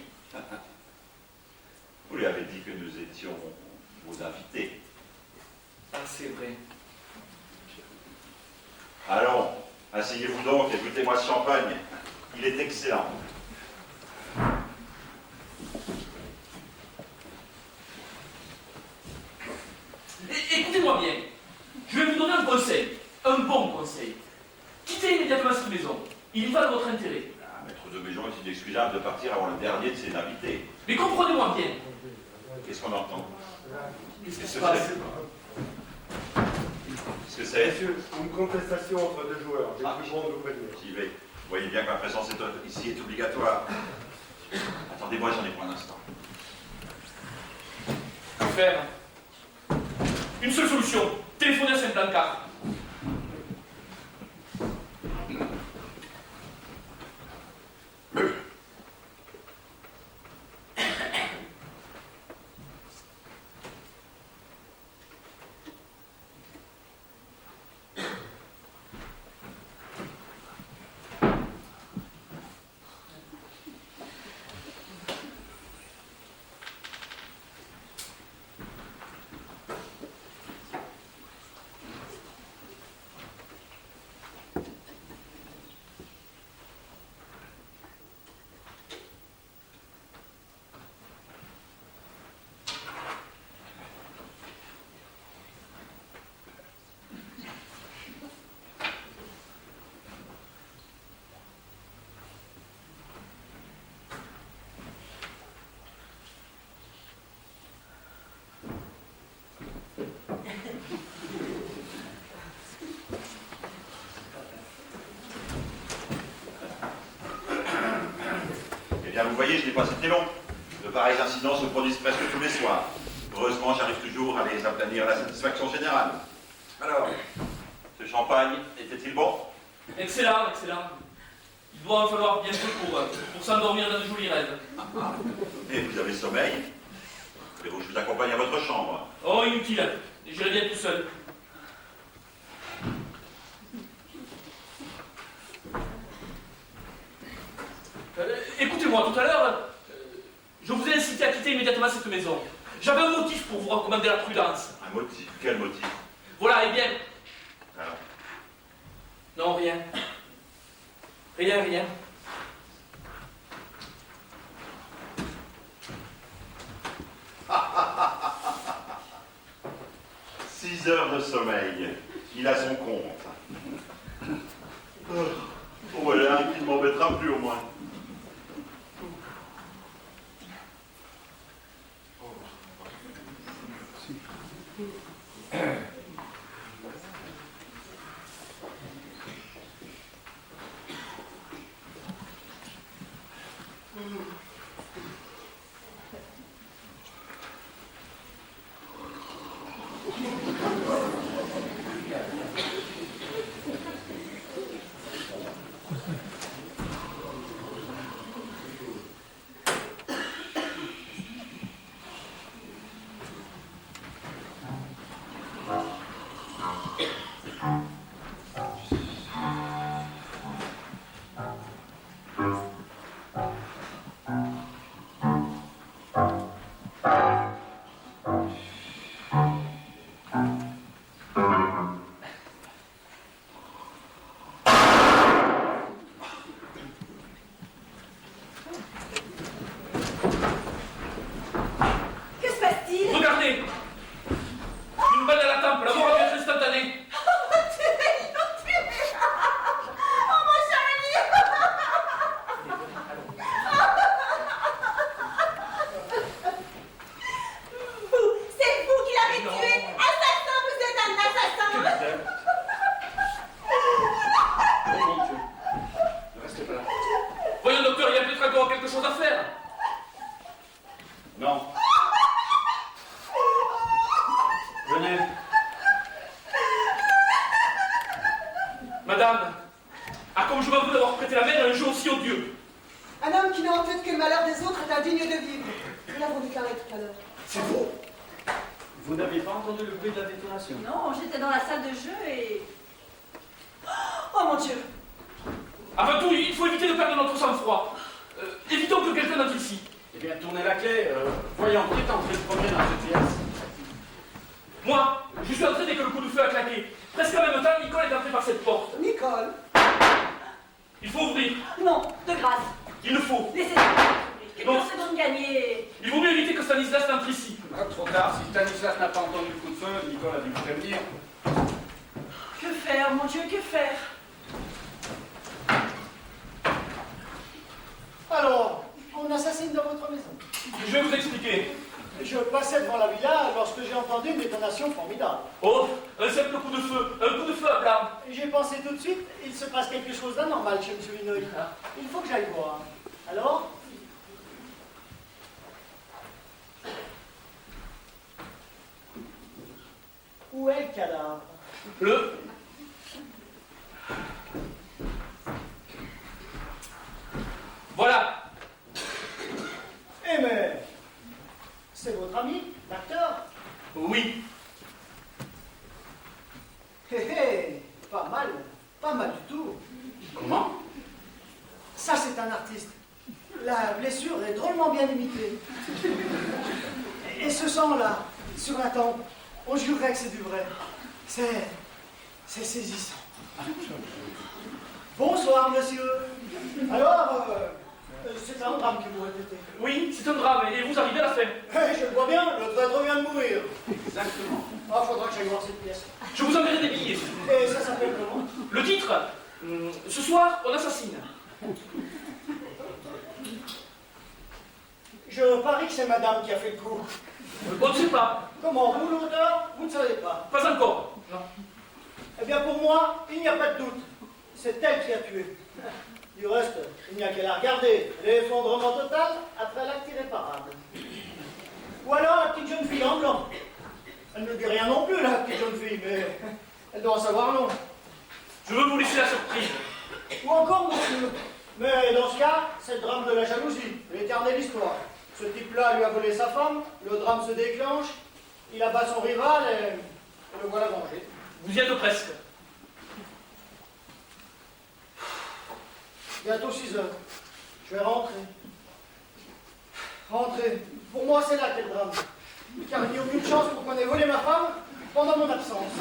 Vous lui avez dit que nous étions vos invités. Ah, c'est vrai. Allons, asseyez-vous donc et goûtez-moi ce champagne. Il est excellent. Écoutez-moi bien. Je vais vous donner un conseil. Un bon conseil. Quittez immédiatement cette maison. Il y va de votre intérêt. Un maître de maison est inexcusable de partir avant le dernier de ses invités. Mais comprenez-moi bien. Qu'est-ce qu'on entend? Qu'est-ce qui Qu'est-ce se que passe? Qu'est-ce que c'est? Monsieur, une contestation entre deux joueurs. J'ai Ah. plus bon de vous prévenir. J'y vais. Vous voyez bien que ma présence ici est obligatoire. Attendez-moi, j'en ai pour un instant. Que faire? Une seule solution. Téléphoner à Saint-Blanca. bien, vous voyez, je n'ai pas été long. De pareils incidents se produisent presque tous les soirs. Heureusement, j'arrive toujours à les aplanir à la satisfaction générale. Alors, ce champagne était-il bon? Excellent, excellent. Il doit en falloir bien peu pour s'endormir dans de jolis rêves. Et vous avez sommeil? Voulez-vous que je vous accompagne à votre chambre? Oh, inutile. J'irai bien tout seul. Écoutez-moi, tout à l'heure, je vous ai incité à quitter immédiatement cette maison. J'avais un motif pour vous recommander la prudence. Un motif? Quel motif? Voilà, eh bien... Alors, Non, rien. Rien, rien. 6 heures de sommeil. Il a son compte. Voilà, qui ne m'embêtera plus au moins. Madame, ah comme je m'en veux d'avoir prêté la main à un jeu aussi odieux. Un homme qui n'a en tête que le malheur des autres est indigne de vivre. Nous l'avons déclaré tout à l'heure. C'est vous? Vous n'aviez pas entendu le bruit de la détonation? Non, j'étais dans la salle de jeu et... Oh mon Dieu! Avant tout, il faut éviter de perdre notre sang-froid. Évitons que quelqu'un entre ici. Eh bien, tournez la clé. Voyons, qui est entré le premier dans cette pièce? Moi, je suis entré dès que le coup de feu a claqué. Presque en même temps, Nicole est entrée par cette porte. Nicole? Il faut ouvrir. Non, de grâce. Il le faut. Laissez-moi ouvrir. Non. Quelques secondes gagnées. Il vaut mieux éviter que Stanislas n'entre ici. Ah, trop tard. Si Stanislas n'a pas entendu le coup de feu, Nicole a dû me prévenir. Que faire, mon Dieu, que faire? Alors, on assassine dans votre maison. Je vais vous expliquer. Je passais devant la villa lorsque j'ai entendu une détonation formidable. Oh, un simple coup de feu. Un coup de feu à plat. Et j'ai pensé tout de suite, il se passe quelque chose d'anormal chez M. Vinoy. Il faut que j'aille voir. Alors? Où est le cadavre? Voilà. Eh mais, c'est votre ami, l'acteur? Oui. Hé hé, pas mal du tout. Comment? Ça, c'est un artiste. La blessure est drôlement bien imitée. Et ce sang-là, sur la tempe, on jurerait que c'est du vrai. C'est saisissant. Bonsoir, monsieur. Alors, c'est un drame que vous répétez. Oui, c'est un drame. Et vous arrivez à la fin. Eh, je le vois bien, le traître vient de mourir. Exactement. Ah, faudra que j'aille voir cette pièce. Je vous enverrai des billets. Et ça s'appelle comment? Le titre, ce soir, on assassine. Je parie que c'est madame qui a fait le coup. On ne sait pas. Comment, vous l'auteur? Vous ne savez pas. Pas encore. Non. Eh bien, pour moi, il n'y a pas de doute. C'est elle qui a tué. Du reste, il n'y a qu'à la regarder. L'effondrement total après l'acte irréparable. Ou alors la petite jeune fille en blanc. Elle ne dit rien non plus, la petite jeune fille, mais elle doit en savoir long. Je veux vous laisser la surprise. Ou encore, monsieur. Mais dans ce cas, c'est le drame de la jalousie, l'éternelle histoire. Ce type-là lui a volé sa femme, le drame se déclenche, il abat son rival et le voilà vengé. Vous y êtes presque. Bientôt 6 heures. Je vais rentrer. Rentrer. Pour moi, c'est là qu'est le drame. Car il n'y a aucune chance pour qu'on ait volé ma femme pendant mon absence.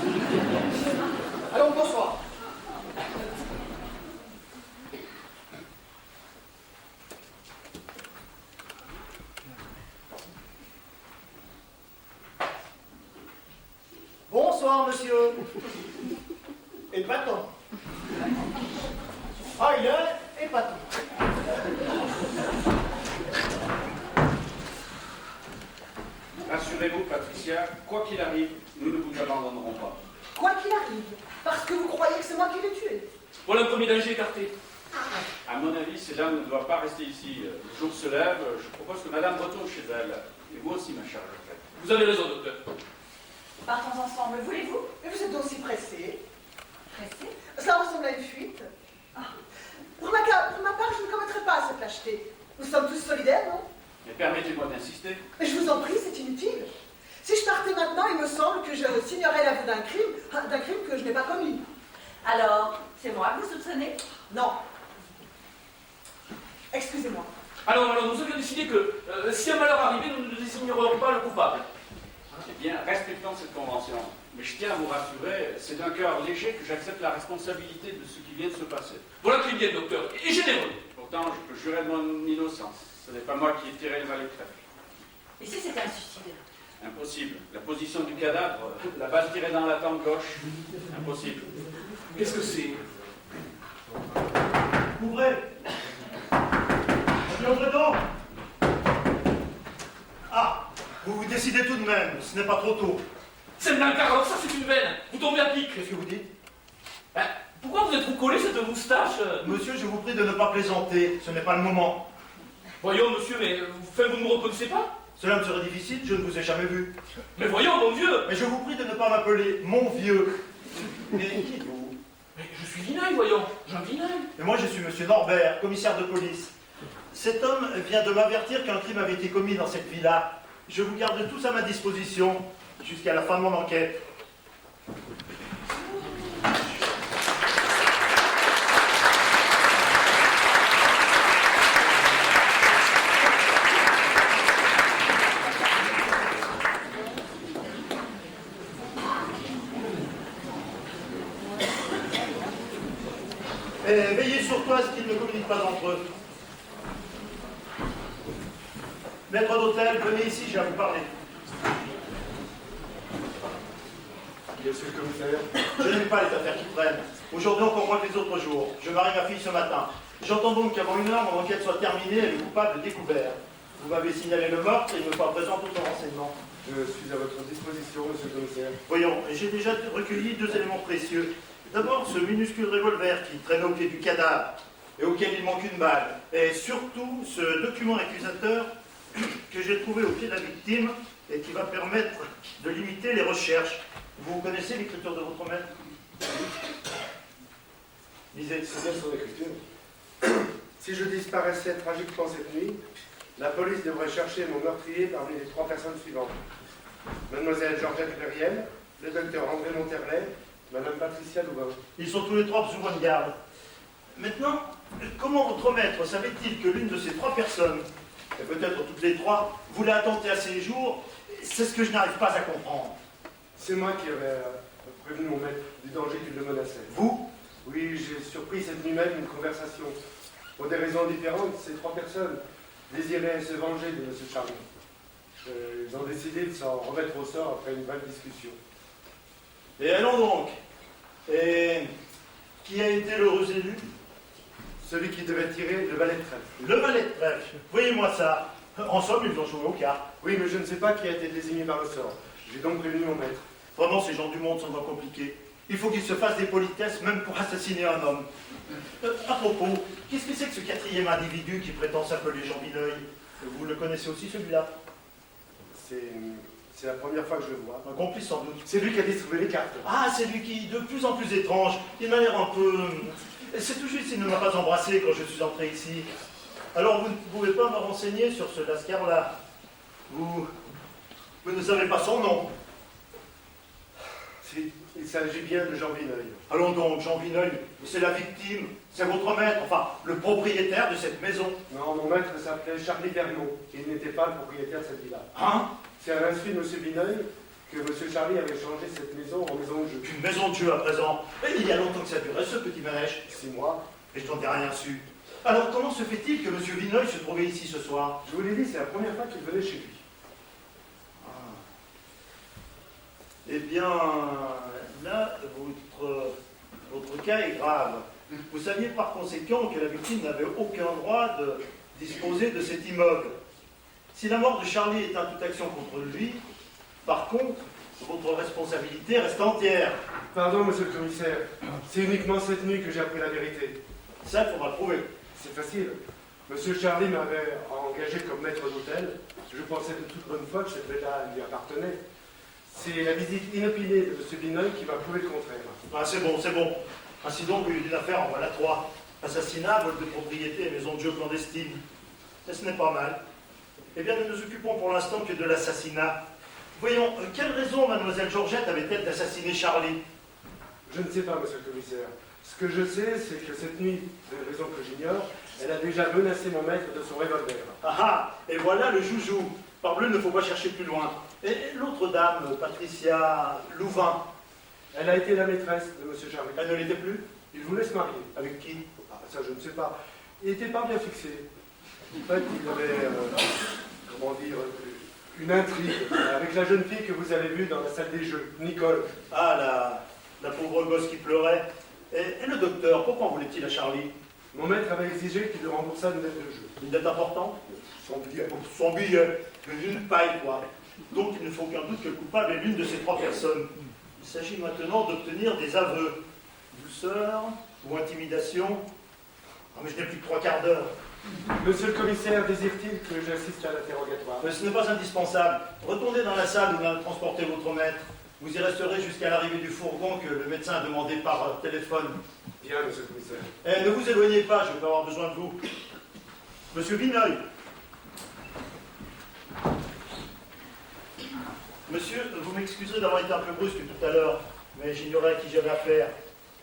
Allons, bonsoir. Bonsoir, monsieur. Épatant. Ah, il est épatant. Rassurez-vous, Patricia, quoi qu'il arrive, nous ne vous abandonnerons pas. Quoi qu'il arrive, parce que vous croyez que c'est moi qui l'ai tué. Voilà un premier danger écarté. À mon avis, ces dames ne doivent pas rester ici. Le jour se lève, je propose que madame retourne chez elle. Et vous aussi, ma chère Jacquette. Vous avez raison, docteur. Partons ensemble, voulez-vous? Et vous êtes aussi pressé. Pressé? Cela ressemble à une fuite. Ah. Pour ma part, je ne commettrai pas cette lâcheté. Nous sommes tous solidaires, non? Mais permettez-moi d'insister. Mais je vous en prie, c'est inutile. Si je partais maintenant, il me semble que je signerais l'aveu d'un crime que je n'ai pas commis. Alors, c'est moi que vous soupçonnez? Non. Excusez-moi. Alors, nous avions décidé que si un malheur arrivait, nous ne désignerions pas le coupable. Eh bien, respectons cette convention. Mais je tiens à vous rassurer, c'est d'un cœur léger que j'accepte la responsabilité de ce qui vient de se passer. Voilà qui est bien, docteur, et généreux. Pourtant, je peux jurer de mon innocence. Ce n'est pas moi qui ai tiré le valet de trèfle. Et si c'était un suicide? Impossible. La position du cadavre, la balle tirée dans la tempe gauche. Impossible. Qu'est-ce que c'est? Ouvrez. Entrez donc. Ah, vous vous décidez tout de même, ce n'est pas trop tôt. C'est Blancar, alors ça c'est une veine. Vous tombez à pic. Qu'est-ce que vous dites? Ben, pourquoi vous êtes recollé cette moustache? Monsieur, je vous prie de ne pas plaisanter, ce n'est pas le moment. Voyons, monsieur, mais vous ne me reconnaissez pas? Cela me serait difficile, je ne vous ai jamais vu. Mais voyons, mon vieux. Mais je vous prie de ne pas m'appeler mon vieux. Mais qui êtes-vous? Mais je suis Vinaille, voyons. Jean Vinaille. Et moi, je suis monsieur Norbert, commissaire de police. Cet homme vient de m'avertir qu'un crime avait été commis dans cette villa. Je vous garde tous à ma disposition jusqu'à la fin de mon enquête. Et veillez sur toi à ce qu'ils ne communiquent pas entre eux. Maître d'hôtel, venez ici, j'ai à vous parler. Monsieur le commissaire. Je n'aime pas les affaires qui traînent. Aujourd'hui encore moins que les autres jours. Je marie ma fille ce matin. J'entends donc qu'avant 1 heure, mon enquête soit terminée et le coupable découvert. Vous m'avez signalé le meurtre et il me faut à présent tout le renseignement. Je suis à votre disposition, monsieur le commissaire. Voyons, j'ai déjà recueilli 2 éléments précieux. D'abord, ce minuscule revolver qui traîne au pied du cadavre et auquel il manque une balle. Et surtout, ce document accusateur que j'ai trouvé au pied de la victime et qui va permettre de limiter les recherches. Vous connaissez l'écriture de votre maître? Lisez. C'est bien son écriture. Si je disparaissais tragiquement cette nuit, la police devrait chercher mon meurtrier parmi les 3 personnes suivantes. Mademoiselle Georgette Perriel, le docteur André Monterlet, Madame Patricia Louvain. Ils sont tous les 3 sous bonne garde. Maintenant, comment votre maître savait-il que l'une de ces 3 personnes, et peut-être toutes les 3, voulait attenter à ses jours? C'est ce que je n'arrive pas à comprendre. C'est moi qui avais prévenu mon maître du danger qu'il le menaçait. Vous? Oui, j'ai surpris cette nuit même une conversation. Pour des raisons différentes, ces 3 personnes désiraient se venger de M. Charny. Ils ont décidé de s'en remettre au sort après une vague discussion. Et allons donc. Et qui a été l'heureux élu? Celui qui devait tirer le valet de trèfle. Le valet de trèfle. Voyez-moi ça. En somme, ils ont joué au quart. Oui, mais je ne sais pas qui a été désigné par le sort. J'ai donc prévenu mon maître. Vraiment, ces gens du monde sont donc compliqués. Il faut qu'il se fasse des politesses, même pour assassiner un homme. À propos, qu'est-ce que c'est que ce quatrième individu qui prétend s'appeler Jean Vineuil? Vous le connaissez aussi, celui-là? C'est la première fois que je le vois. Un complice, sans doute. C'est lui qui a distribué les cartes. Ah, c'est lui qui, de plus en plus étrange, il m'a l'air un peu... C'est tout juste, il ne m'a pas embrassé quand je suis entré ici. Alors, vous ne pouvez pas me renseigner sur ce Lascar-là. Vous ne savez pas son nom. Il s'agit bien de Jean Vineuil. Allons donc, Jean Vineuil, c'est la victime, c'est votre maître, enfin, le propriétaire de cette maison. Non, mon maître s'appelait Charlie Vernon. Il n'était pas le propriétaire de cette villa. Hein? C'est à l'insu de M. Vineuil que M. Charlie avait changé cette maison en maison de jeu. Une maison de jeu à présent. Et il y a longtemps que ça durait, ce petit manège. 6 mois. Et je n'en ai rien su. Alors, comment se fait-il que M. Vineuil se trouvait ici ce soir? Je vous l'ai dit, c'est la première fois qu'il venait chez lui. Eh bien, là, votre cas est grave. Vous saviez par conséquent que la victime n'avait aucun droit de disposer de cet immeuble. Si la mort de Charlie est toute action contre lui, par contre, votre responsabilité reste entière. Pardon, monsieur le commissaire. C'est uniquement cette nuit que j'ai appris la vérité. Ça, il faudra le prouver. C'est facile. Monsieur Charlie m'avait engagé comme maître d'hôtel. Je pensais de toute bonne foi que cette villa lui appartenait. C'est la visite inopinée de M. Vineuil qui m'a prouvé le contraire. Ah, c'est bon, c'est bon. Ainsi donc, une affaire en voilà 3. Assassinat, vol de propriété et maison de jeu clandestine. Mais ce n'est pas mal. Eh bien, nous nous occupons pour l'instant que de l'assassinat. Voyons, quelle raison mademoiselle Georgette avait-elle d'assassiner Charlie? Je ne sais pas, monsieur le commissaire. Ce que je sais, c'est que cette nuit, pour une raison que j'ignore, elle a déjà menacé mon maître de son revolver. Ah ah, et voilà le joujou. Parbleu, il ne faut pas chercher plus loin. Et l'autre dame, Patricia Louvain, Elle a été la maîtresse de monsieur Charlie. elle ne l'était plus? Il voulait se marier. Avec qui? Ah, ça, je ne sais pas. Il n'était pas bien fixé. En fait, il avait, comment dire, une intrigue avec la jeune fille que vous avez vue dans la salle des jeux, Nicole. Ah, la pauvre gosse qui pleurait. Et le docteur, pourquoi en voulait-il à Charlie? Mon maître avait exigé qu'il lui remboursât une dette de jeu. Une dette importante? Son billet. Son billet, mais une paille, quoi. Donc il ne faut aucun doute que le coupable est l'une de ces 3 personnes. Il s'agit maintenant d'obtenir des aveux. Douceur ou intimidation? Ah, mais je n'ai plus que 3 quarts d'heure. Monsieur le commissaire, désire-t-il que j'assiste à l'interrogatoire? Mais ce n'est pas indispensable. Retournez dans la salle où on a transporté votre maître. Vous y resterez jusqu'à l'arrivée du fourgon que le médecin a demandé par téléphone. Bien, monsieur le commissaire. Eh, ne vous éloignez pas, je vais avoir besoin de vous. Monsieur Vineuil. Monsieur, vous m'excuserez d'avoir été un peu brusque tout à l'heure, mais j'ignorais à qui j'avais affaire.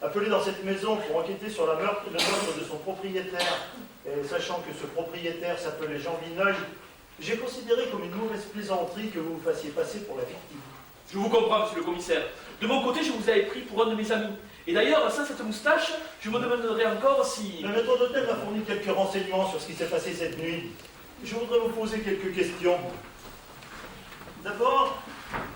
Appelé dans cette maison pour enquêter sur le meurtre de son propriétaire, et sachant que ce propriétaire s'appelait Jean Vineuil, j'ai considéré comme une mauvaise plaisanterie que vous vous fassiez passer pour la victime. Je vous comprends, monsieur le commissaire. De mon côté, je vous avais pris pour un de mes amis. Et d'ailleurs, sans cette moustache, je me demanderais encore si... Le maître d'hôtel m'a fourni quelques renseignements sur ce qui s'est passé cette nuit. Je voudrais vous poser quelques questions. D'abord,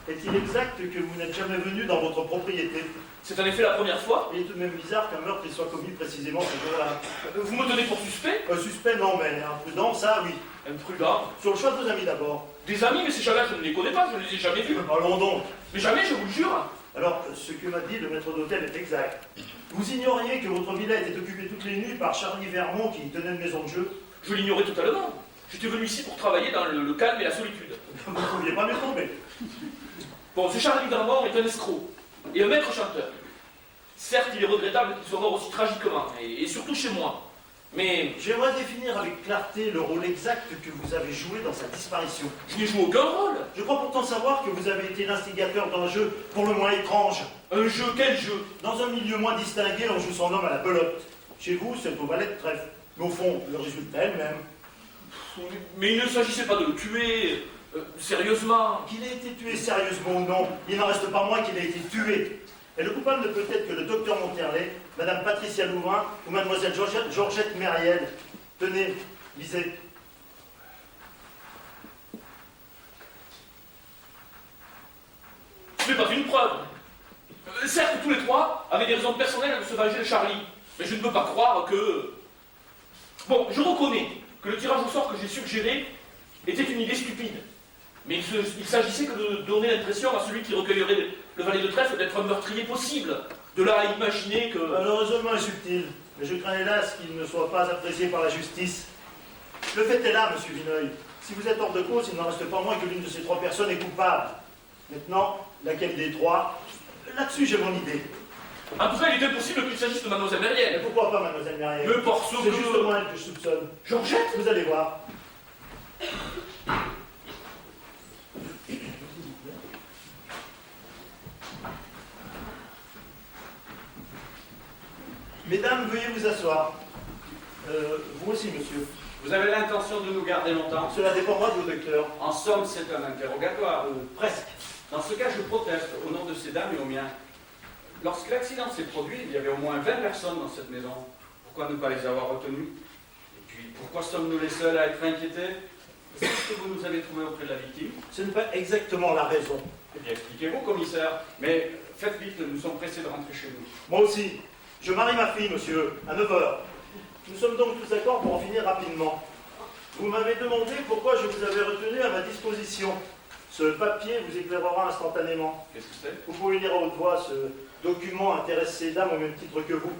est-il exact que vous n'êtes jamais venu dans votre propriété? C'est en effet la première fois. Il est tout de même bizarre qu'un meurtre soit commis précisément ce jour-là. Vous me tenez pour suspect? Suspect, non, mais imprudent, ça, oui. Imprudent. Sur le choix de vos amis d'abord. Des amis, mais ces gens-là, je ne les connais pas, je ne les ai jamais vus. Parlons donc. Mais jamais, je vous le jure. Alors, ce que m'a dit le maître d'hôtel est exact. Vous ignoriez que votre villa était occupée toutes les nuits par Charlie Vernon qui tenait une maison de jeu? Je l'ignorais totalement. J'étais venu ici pour travailler dans le calme et la solitude. Vous ne pouviez pas me tomber. Bon, ce Charlie Vernon est un escroc et un maître chanteur. Certes, il est regrettable qu'il soit mort aussi tragiquement, et surtout chez moi. Mais J'aimerais définir avec clarté le rôle exact que vous avez joué dans sa disparition. je n'ai joué aucun rôle. Je crois pourtant savoir que vous avez été l'instigateur d'un jeu pour le moins étrange. Un jeu, quel jeu? Dans un milieu moins distingué, on joue son homme à la pelote. Chez vous, c'est au valet de trèfle. Mais au fond, le résultat est le même. Mais il ne s'agissait pas de le tuer. Sérieusement. Qu'il ait été tué sérieusement ou non, il n'en reste pas moins qu'il a été tué. Et le coupable ne peut être que le docteur Monterlet, Madame Patricia Louvain ou Mademoiselle Georgette Mériel. Tenez, lisez. Ce n'est pas une preuve. Certes, tous les 3 avaient des raisons personnelles de se venger de Charlie. Mais je ne peux pas croire que... Bon, je reconnais que le tirage au sort que j'ai suggéré était une idée stupide. Mais il s'agissait que de donner l'impression à celui qui recueillerait le valet de trèfle d'être un meurtrier possible. De là à imaginer que... Le raisonnement est subtil, mais je crains hélas qu'il ne soit pas apprécié par la justice. Le fait est là, monsieur Vineuil. Si vous êtes hors de cause, il n'en reste pas moins que l'une de ces trois personnes est coupable. Maintenant, laquelle des trois? Là-dessus, j'ai mon idée. En tout cas, il est impossible qu'il s'agisse de mademoiselle Et Myriel. pourquoi pas, mademoiselle Myriel? Mais parce que... C'est justement elle que je soupçonne. Georgette? Vous allez voir. Mesdames, veuillez vous asseoir. Vous aussi, monsieur. Vous avez l'intention de nous garder longtemps? Cela dépendra de vos docteurs. En somme, c'est un interrogatoire. Presque. Dans ce cas, je proteste au nom de ces dames et au mien. Lorsque l'accident s'est produit, il y avait au moins 20 personnes dans cette maison. Pourquoi ne pas les avoir retenues? Et puis, pourquoi sommes-nous les seuls à être inquiétés? C'est ce que vous nous avez trouvé auprès de la victime? Ce n'est pas exactement la raison. Eh bien, expliquez-vous, commissaire. Mais faites vite, nous sommes pressés de rentrer chez nous. Moi aussi. Je marie ma fille, monsieur, à 9 h. Nous sommes donc tous d'accord pour en finir rapidement. Vous m'avez demandé pourquoi je vous avais retenu à ma disposition. Ce papier vous éclairera instantanément. Qu'est-ce que c'est? Vous pouvez lire à haute voix. Ce document intéresse ces dames au même titre que vous.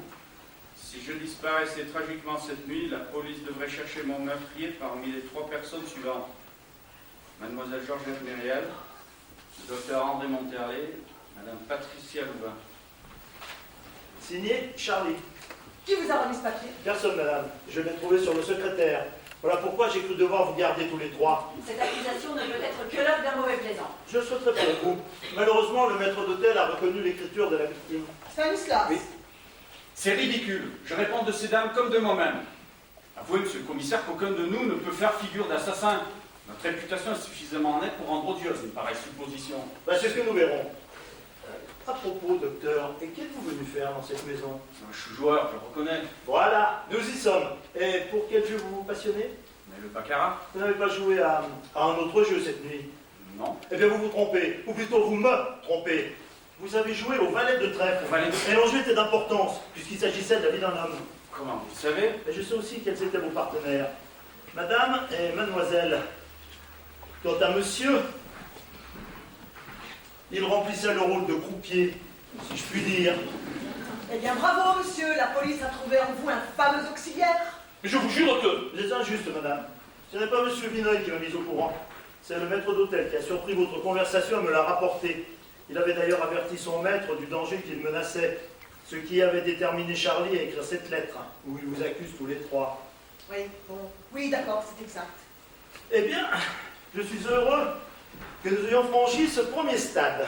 Si je disparaissais tragiquement cette nuit, la police devrait chercher mon meurtrier parmi les 3 personnes suivantes. Mademoiselle Georgette Myriel, le docteur André Monterlet, Madame Patricia Louvain. Signé Charlie. Qui vous a remis ce papier? Personne, madame. Je l'ai trouvé sur le secrétaire. Voilà pourquoi j'ai cru devoir vous garder tous les trois. Cette accusation ne peut être que l'œuvre d'un mauvais plaisant. Je le souhaiterais pour vous. Malheureusement, le maître d'hôtel a reconnu l'écriture de la victime. Stanislas. Oui. C'est ridicule. Je réponds de ces dames comme de moi-même. Avouez, monsieur le commissaire, qu'aucun de nous ne peut faire figure d'assassin. Notre réputation est suffisamment honnête pour rendre odieuse une pareille supposition. C'est ce que nous verrons. À propos, docteur, et qu'êtes-vous venu faire dans cette maison? Je suis joueur, je le reconnais. Voilà, nous y sommes. Et pour quel jeu vous vous passionnez? Mais le baccarat? Vous n'avez pas joué à un autre jeu cette nuit? Non. Eh bien, vous vous trompez. Ou plutôt, vous me trompez. Vous avez joué au valet de trèfle. Au valet de- Et l'enjeu était d'importance, puisqu'il s'agissait de la vie d'un homme. Comment vous le savez? Et je sais aussi quels étaient vos partenaires. Madame et mademoiselle. Quant à monsieur, il remplissait le rôle de croupier, si je puis dire. Eh bien, bravo, monsieur. La police a trouvé en vous un fameux auxiliaire. Mais je vous jure que... Vous êtes injuste, madame. Ce n'est pas monsieur Vineuil qui m'a mis au courant. C'est le maître d'hôtel qui a surpris votre conversation et me l'a rapporté. Il avait d'ailleurs averti son maître du danger qu'il menaçait, ce qui avait déterminé Charlie à écrire cette lettre, où il vous accuse tous les trois. Oui, bon. Oui, d'accord, c'est exact. Eh bien, je suis heureux que nous ayons franchi ce premier stade.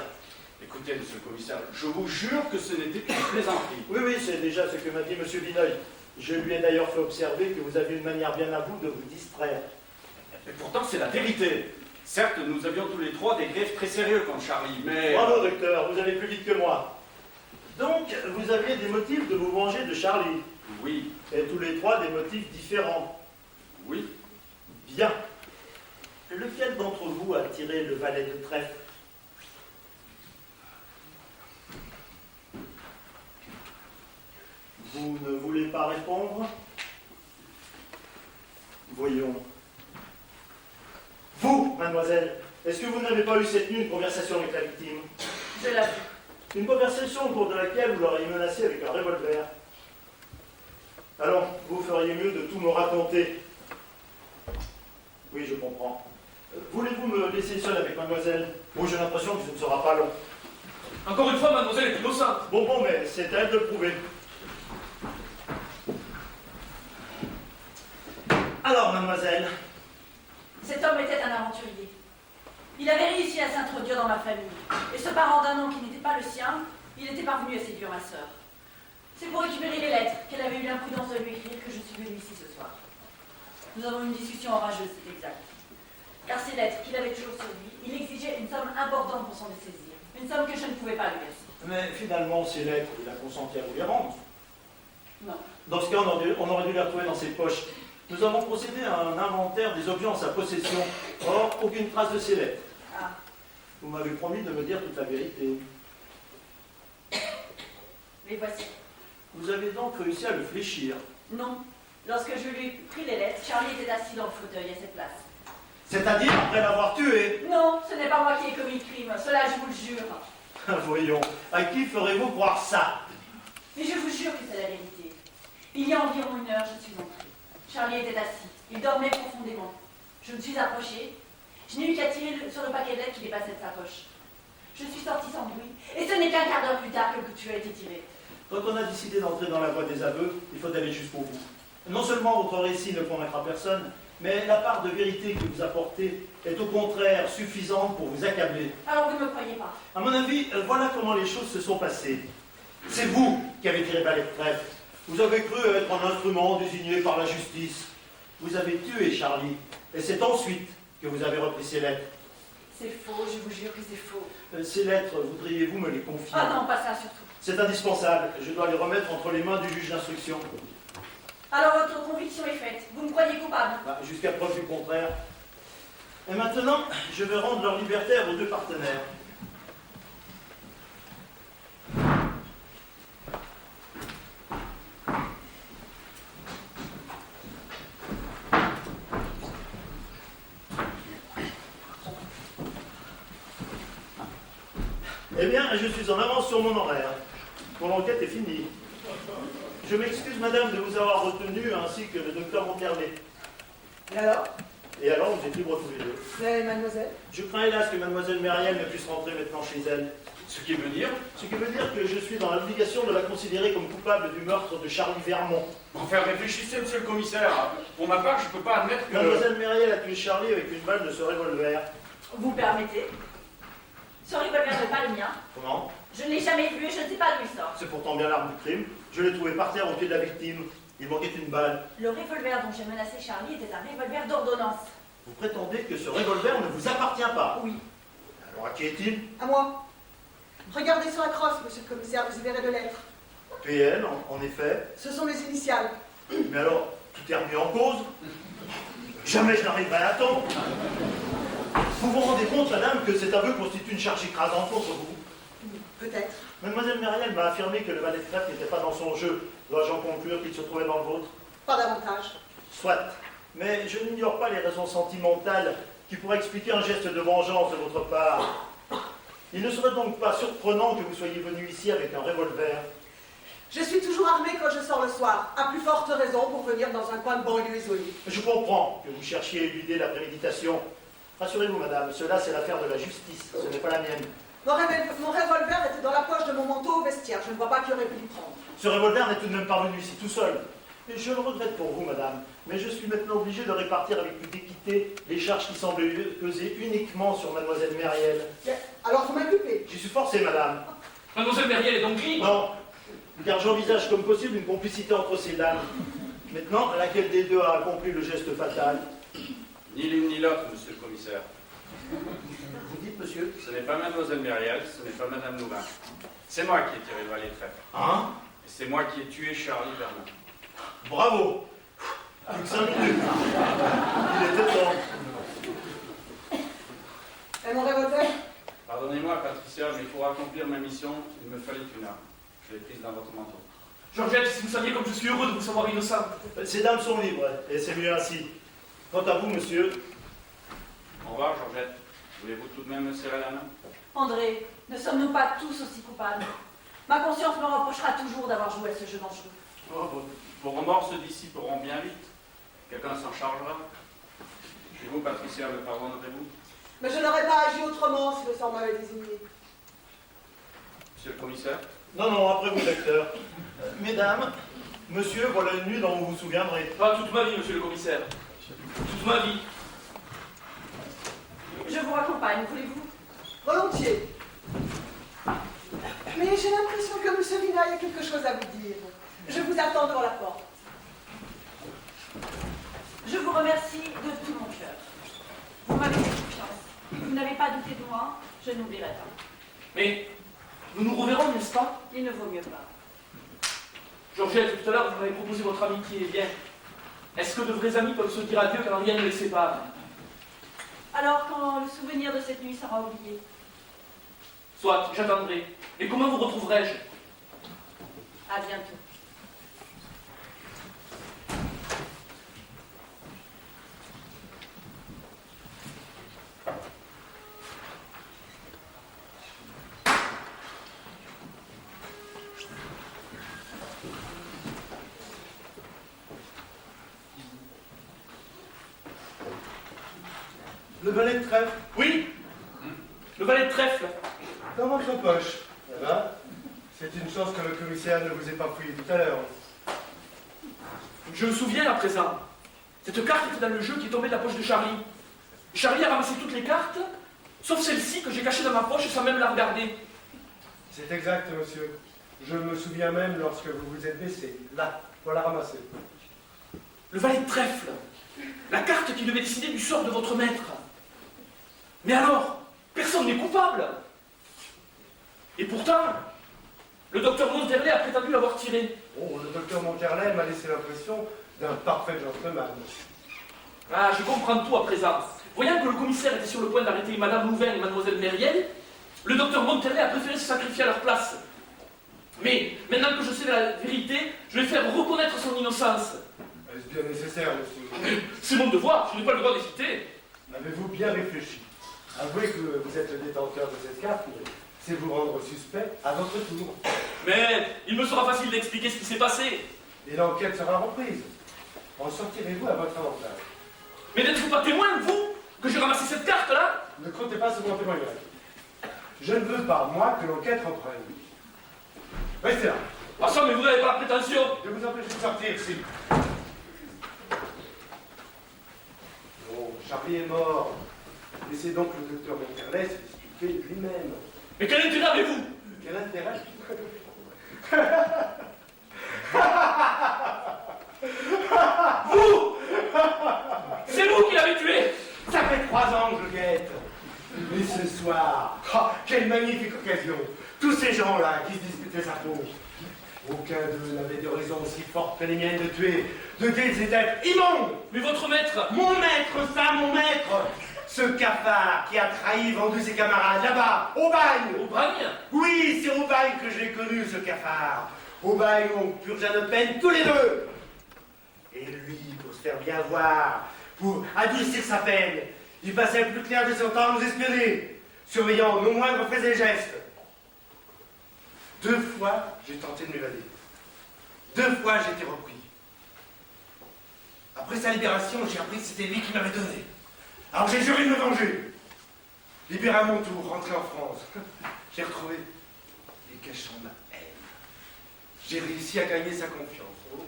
Écoutez, monsieur le commissaire, je vous jure que ce n'était qu'une plaisanterie. Oui, oui, c'est déjà ce que m'a dit monsieur Vineuil. Je lui ai d'ailleurs fait observer que vous aviez une manière bien à vous de vous distraire. Et pourtant, c'est la vérité. Certes, nous avions tous les trois des griefs très sérieux contre Charlie, mais... Bravo, docteur, vous allez plus vite que moi. Donc, vous aviez des motifs de vous venger de Charlie. Oui, Et tous les trois des motifs différents. oui. Bien. Lequel d'entre vous a tiré le valet de trèfle? Vous ne voulez pas répondre? Voyons. Vous, mademoiselle, est-ce que vous n'avez pas eu cette nuit une conversation avec la victime? Je l'avoue. Une conversation au cours de laquelle vous l'auriez menacé avec un revolver. Allons, vous feriez mieux de tout me raconter. Oui, je comprends. Voulez-vous me laisser seul avec mademoiselle? Oui, j'ai l'impression que ce ne sera pas long. Encore une fois, mademoiselle est innocente. Bon, mais c'est à elle de le prouver. Alors, mademoiselle, Cet homme était un aventurier. Il avait réussi à s'introduire dans ma famille. Et se parent d'un nom qui n'était pas le sien, il était parvenu à séduire ma sœur. C'est pour récupérer les lettres qu'elle avait eu l'imprudence de lui écrire que je suis venue ici ce soir. Nous avons eu une discussion orageuse, c'est exact. Car ces lettres qu'il avait toujours sur lui, il exigeait une somme importante pour s'en dessaisir. Une somme que je ne pouvais pas lui verser. mais finalement, ces lettres, il a consenti à vous les rendre. Non. Dans ce cas, on aurait dû les retrouver dans ses poches. Nous avons procédé à un inventaire des objets en sa possession. Or, aucune trace de ces lettres. Ah. Vous m'avez promis de me dire toute la vérité. Les voici. Vous avez donc réussi à le fléchir. Non. Lorsque je lui ai pris les lettres, Charlie était assis dans le fauteuil à cette place. C'est-à-dire après l'avoir tué. Non, ce n'est pas moi qui ai commis le crime, cela je vous le jure. Voyons, à qui ferez-vous croire ça? Mais je vous jure que c'est la vérité. Il y a environ 1 heure, je suis entrée. Charlie était assis, il dormait profondément. Je me suis approchée, je n'ai eu qu'à tirer sur le paquet de lettres qui dépassait de sa poche. Je suis sortie sans bruit, et ce n'est qu'un quart d'heure plus tard que le coup de feu a été tiré. Quand on a décidé d'entrer dans la voie des aveux, il faut aller jusqu'au bout. Non seulement votre récit ne convaincra personne, mais la part de vérité que vous apportez est au contraire suffisante pour vous accabler. Alors vous ne me croyez pas? À mon avis, voilà comment les choses se sont passées. C'est vous qui avez tiré balai de trèfle. Vous avez cru être un instrument désigné par la justice. Vous avez tué Charlie, et c'est ensuite que vous avez repris ces lettres. C'est faux, je vous jure que c'est faux. Ces lettres, voudriez-vous me les confier? Ah non, pas ça surtout. C'est indispensable. Je dois les remettre entre les mains du juge d'instruction. Alors votre conviction est faite. Vous me croyez coupable? Jusqu'à preuve du contraire. Et maintenant, je vais rendre leur liberté à vos 2 partenaires. Eh bien, je suis en avance sur mon horaire. Mon enquête est finie. Je m'excuse, madame, de vous avoir retenu, ainsi que le docteur Monterlet. Et alors? Et alors, vous êtes libres tous les 2. Mais mademoiselle? Je crains hélas que mademoiselle Myriel ne puisse rentrer maintenant chez elle. Ce qui veut dire, Ce qui veut dire que je suis dans l'obligation de la considérer comme coupable du meurtre de Charlie Vermont. enfin réfléchissez, monsieur le commissaire. Pour ma part, je ne peux pas admettre que... Mademoiselle Myriel a tué Charlie avec une balle de ce revolver. Vous permettez? Ce revolver n'est pas le mien. Comment? Je ne l'ai jamais vu et je ne sais pas d'où il sort. C'est pourtant bien l'arme du crime. Je l'ai trouvé par terre au pied de la victime. Il manquait une balle. Le revolver dont j'ai menacé Charlie était un revolver d'ordonnance. Vous prétendez que ce revolver ne vous appartient pas? Oui. Alors à qui est-il? À moi. Regardez sur la crosse, monsieur le commissaire, vous y verrez 2 lettres. PN, en effet. Ce sont mes initiales. Mais alors, tout est remis en cause? Jamais je n'arriverai à temps. Vous vous rendez compte, madame, que cet aveu constitue une charge écrasante contre vous? Peut-être. Mademoiselle Myriel m'a affirmé que le valet de trèfle n'était pas dans son jeu. Dois-je en conclure qu'il se trouvait dans le vôtre? Pas davantage. Soit. Mais je n'ignore pas les raisons sentimentales qui pourraient expliquer un geste de vengeance de votre part. Il ne serait donc pas surprenant que vous soyez venu ici avec un revolver. Je suis toujours armée quand je sors le soir. À plus forte raison pour venir dans un coin de banlieue isolé. Je comprends que vous cherchiez à éluder la préméditation. Rassurez-vous, madame, cela c'est l'affaire de la justice, ce n'est pas la mienne. Mon revolver était dans la poche de mon manteau au vestiaire. Je ne vois pas qui aurait pu le prendre. Ce revolver n'est tout de même pas venu ici tout seul. Et je le regrette pour vous, madame, mais je suis maintenant obligé de répartir avec plus d'équité les charges qui semblent peser uniquement sur mademoiselle Myriel. Alors vous m'inculpez. J'y suis forcé, madame. Mademoiselle Myriel est donc libre? Non, car j'envisage comme possible une complicité entre ces dames. Maintenant, laquelle des 2 a accompli le geste fatal? Ni l'une ni l'autre, monsieur le commissaire. Vous dites, monsieur? Ce n'est pas mademoiselle Myriel, ce n'est pas madame Louvain. C'est moi qui ai tiré le valet de trèfle. Hein? Et c'est moi qui ai tué Charlie Vermont. Bravo! Plus que 5 minutes. Il était temps. Et mon revolver? Pardonnez-moi, Patricia, mais pour accomplir ma mission, il me fallait une arme. Je l'ai prise dans votre manteau. Georgette, si vous saviez comme je suis heureux de vous savoir innocent. Ces dames sont libres, et c'est mieux ainsi. Quant à vous, monsieur, Au revoir, Georgette. Voulez-vous tout de même me serrer la main? André, ne sommes-nous pas tous aussi coupables? Ma conscience me reprochera toujours d'avoir joué à ce jeu dangereux. Oh, vos remords se dissiperont bien vite. Quelqu'un s'en chargera. Chez vous, Patricia, me pardonnerez-vous? Mais je n'aurais pas agi autrement si le sort m'avait désigné. Monsieur le commissaire? non, non, après vous, docteur. Mesdames, monsieur, voilà une nuit dont vous vous souviendrez. Pas toute ma vie, monsieur le commissaire. Toute ma vie. Je vous raccompagne, voulez-vous? Volontiers. Mais j'ai l'impression que M. Vinaille a quelque chose à vous dire. Je vous attends devant la porte. Je vous remercie de tout mon cœur. Vous m'avez fait confiance. Vous n'avez pas douté de moi, je n'oublierai pas. Mais nous nous reverrons, n'est-ce pas? Il ne vaut mieux pas. Georgette, tout à l'heure, vous m'avez proposé votre amitié. Eh bien, est-ce que de vrais amis peuvent se dire adieu quand rien ne les sépare? Alors, quand le souvenir de cette nuit sera oublié, Soit, j'attendrai. Mais comment vous retrouverai-je? à bientôt. Le valet de trèfle, Oui, le valet de trèfle. dans votre poche. Voilà. C'est une chance que le commissaire ne vous ait pas fouillé tout à l'heure. Je me souviens à présent. Cette carte était dans le jeu qui est tombé de la poche de Charlie. Charlie a ramassé toutes les cartes, sauf celle-ci que j'ai cachée dans ma poche sans même la regarder. C'est exact, monsieur. Je me souviens même lorsque vous vous êtes baissé, là, pour la ramasser. Le valet de trèfle. La carte qui devait décider du sort de votre maître. Mais alors, personne n'est coupable. Et pourtant, le docteur Monterley a prétendu l'avoir tiré. Oh, le docteur Monterley m'a laissé l'impression d'un parfait gentleman. Ah, je comprends tout à présent. Voyant que le commissaire était sur le point d'arrêter Madame Louvain et Mademoiselle Myriel, le docteur Monterley a préféré se sacrifier à leur place. Mais, maintenant que je sais la vérité, je vais faire reconnaître son innocence. Est-ce bien nécessaire, monsieur? C'est mon devoir, je n'ai pas le droit d'hésiter. Avez-vous bien réfléchi? Avouez que vous êtes le détenteur de cette carte, mais c'est vous rendre suspect à votre tour. Mais il me sera facile d'expliquer ce qui s'est passé. Et l'enquête sera reprise. En sortirez-vous à votre avantage. Mais n'êtes-vous pas témoin, vous, que j'ai ramassé cette carte-là? Ne comptez pas sur mon témoignage. Je ne veux pas, moi, que l'enquête reprenne. Restez là. Ah ça, mais vous n'avez pas la prétention. Je vais vous empêcher de sortir, si. Bon, Charlie est mort. Laissez donc le docteur Monterley se disculper lui-même. Mais quel intérêt avez-vous? Quel intérêt? Vous! C'est vous qui l'avez tué! Ça fait 3 ans que je guette. Mais ce soir, quelle magnifique occasion. Tous ces gens-là qui se disputaient sa peau. Aucun d'eux n'avait de raison aussi forte que les miennes de tuer ces êtres immondes. Mais votre maître! Mon maître, ça, mon maître. Ce cafard qui a trahi, vendu ses camarades là-bas, au bagne. Au bagne? Oui, c'est au bagne que je l'ai connu, ce cafard. Au bagne, on purgeait de peine tous les deux. Et lui, pour se faire bien voir, pour adoucir sa peine, il passait le plus clair de son temps à nous espionner, surveillant nos moindres faits et gestes. 2 fois, j'ai tenté de m'évader. 2 fois, j'ai été repris. Après sa libération, j'ai appris que c'était lui qui m'avait donné. Alors j'ai juré de me venger. Libéré à mon tour, rentré en France. J'ai retrouvé les cachant ma haine. J'ai réussi à gagner sa confiance. Oh,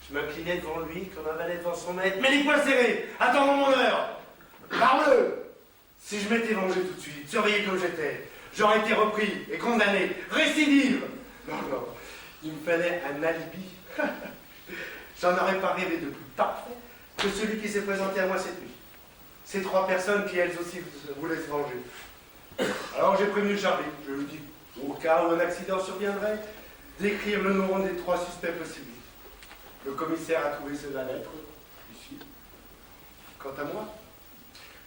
je m'inclinais devant lui comme un valet devant son maître, mais les poings serrés, attendant mon heure. Parle-le. Si je m'étais vengé tout de suite, surveillé comme j'étais, j'aurais été repris et condamné. Récidive. Non, non, il me fallait un alibi. J'en aurais pas rêvé de plus parfait que celui qui s'est présenté à moi cette nuit. Ces 3 personnes qui, elles aussi, voulaient se venger. Alors j'ai prévenu Charlie, je lui dis, au cas où un accident surviendrait, d'écrire le nom des 3 suspects possibles. Le commissaire a trouvé la lettre, ici. Quant à moi,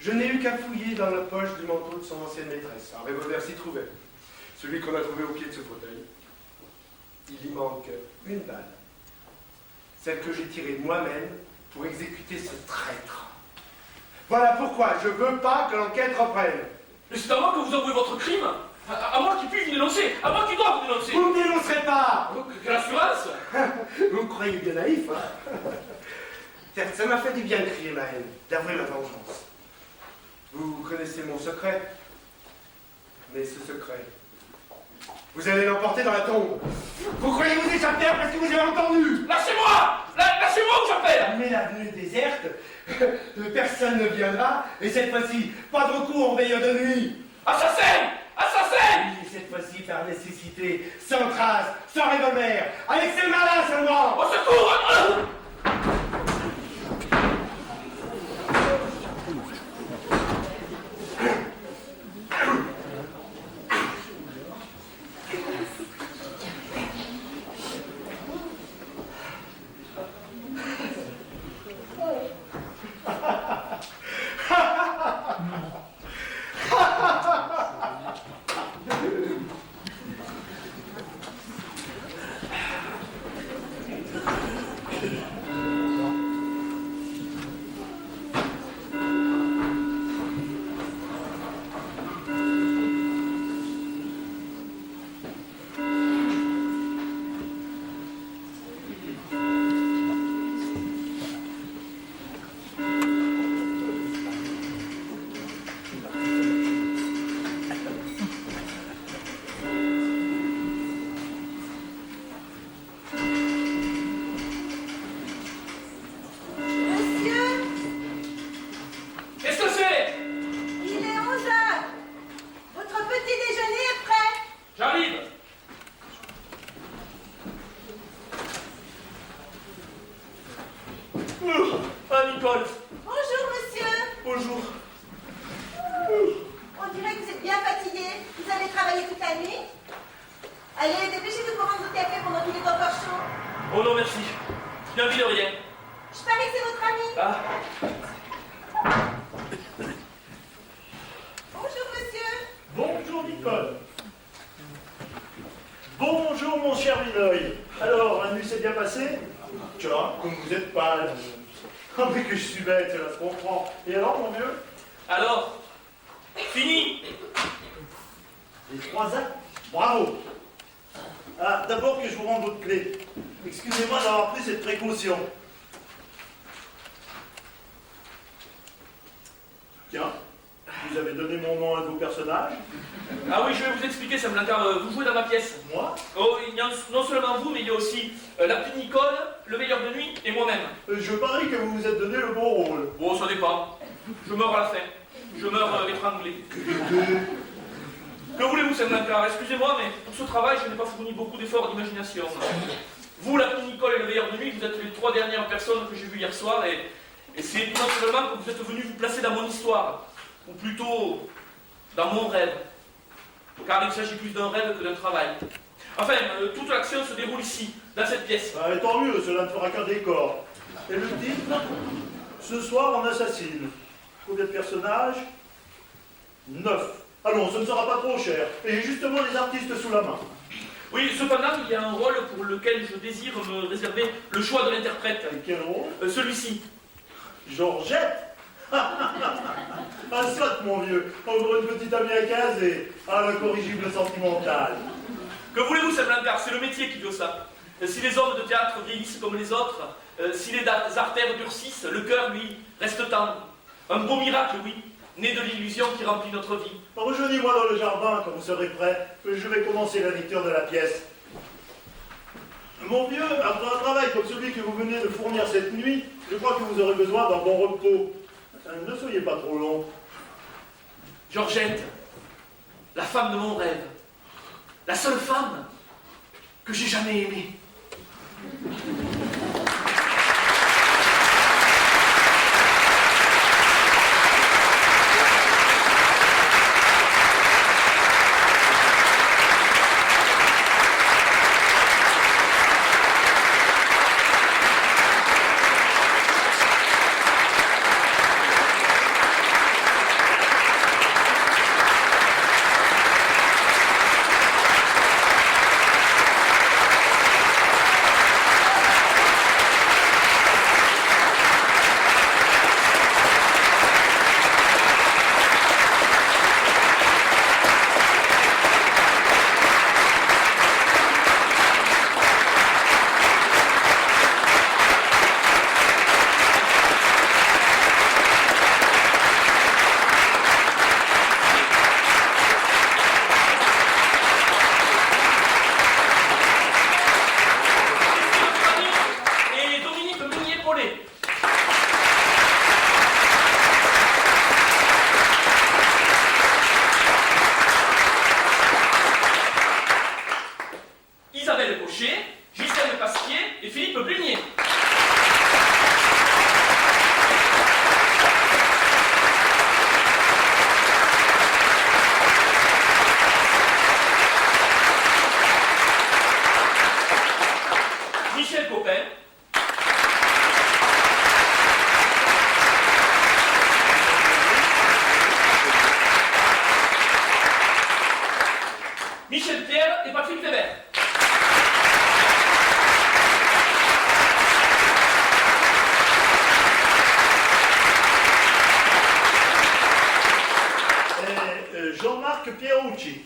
je n'ai eu qu'à fouiller dans la poche du manteau de son ancienne maîtresse. Un revolver s'y trouvait, celui qu'on a trouvé au pied de ce fauteuil. Il y manque une balle, celle que j'ai tirée moi-même pour exécuter ce traître. Voilà pourquoi je veux pas que l'enquête reprenne. Mais c'est à moi que vous avouez votre crime? À moi qui puis vous dénoncer? À moi qui dois vous dénoncer? Vous ne me dénoncerez pas. Quelle assurance? Vous me croyez bien naïf, hein? Certes, ça m'a fait du bien de crier ma haine, d'avouer ma vengeance. Vous connaissez mon secret. Mais ce secret, vous allez l'emporter dans la tombe. Vous croyez vous échapper parce que vous avez entendu. Lâchez-moi! Lâchez-moi ou j'appelle! Mais l'avenue est déserte, personne ne viendra, et cette fois-ci, pas de recours en veille de nuit. Assassin! Assassin! Et cette fois-ci, par nécessité, sans trace, sans revolver, avec ses mains-là seulement. Au secours! J'arrive. Ah, Nicole. Bonjour, monsieur. Bonjour. On dirait que vous êtes bien fatigué. Vous avez travaillé toute la nuit. Allez, dépêchez-vous pour prendre votre café pendant qu'il est encore chaud. Oh non, merci. Je n'ai envie de rien. Je parie que c'est votre ami. Ah. Bonjour, monsieur. Bonjour, Nicole. Bonjour, mon cher Vinoy. Alors, la nuit s'est bien passée? Tiens, comme vous êtes pâle. Oh, mais que je suis bête, cela se comprend. Et alors, mon vieux? Alors, fini. Les 3 actes? Bravo. Ah, d'abord que je vous rende votre clé. Excusez-moi d'avoir pris cette précaution. Tiens, vous avez donné mon nom à un de vos personnages. Ah oui, je vais vous expliquer, ça me l'incarne. Vous jouez dans ma pièce. Moi? Oh, il y a non seulement vous, mais il y a aussi la petite Nicole, le veilleur de nuit et moi-même. Je parie que vous vous êtes donné le bon rôle. Bon, ça dépend. Je meurs à la fin. Je meurs étranglé. Que voulez-vous, Saint-Blancar? Excusez-moi, mais pour ce travail, je n'ai pas fourni beaucoup d'efforts d'imagination. Vous, la petite Nicole et le veilleur de nuit, vous êtes les 3 dernières personnes que j'ai vues hier soir, et c'est tout naturellement que vous êtes venus vous placer dans mon histoire, ou plutôt dans mon rêve, car il s'agit plus d'un rêve que d'un travail. Enfin, toute l'action se déroule ici, dans cette pièce. Ah, et tant mieux, cela ne fera qu'un décor. Et le titre? Ce soir, on assassine. Combien de personnages? 9. Allons, ce ne sera pas trop cher. Et j'ai justement les artistes sous la main. Oui, cependant, il y a un rôle pour lequel je désire me réserver le choix de l'interprète. Et quel rôle? Celui-ci. Georgette? Ah, soit, mon vieux. Encore une petite amie à caser. Ah, l'incorrigible sentimentale. Que voulez-vous, Saint-Blancar? C'est le métier qui veut ça. Si les hommes de théâtre vieillissent comme les autres, si les artères durcissent, le cœur, lui, reste tendre. Un beau miracle, oui, né de l'illusion qui remplit notre vie. Rejoignez-moi dans le jardin quand vous serez prêt. Je vais commencer la lecture de la pièce. Mon vieux, après un travail comme celui que vous venez de fournir cette nuit, je crois que vous aurez besoin d'un bon repos. Ne soyez pas trop long. Georgette, la femme de mon rêve, la seule femme que j'ai jamais aimée. Isabelle Cochet, Gisèle Pasquier et Philippe Blunier. Michel Copin. Michel Pierre et Patrick Weber. Et Jean-Marc Pierucci.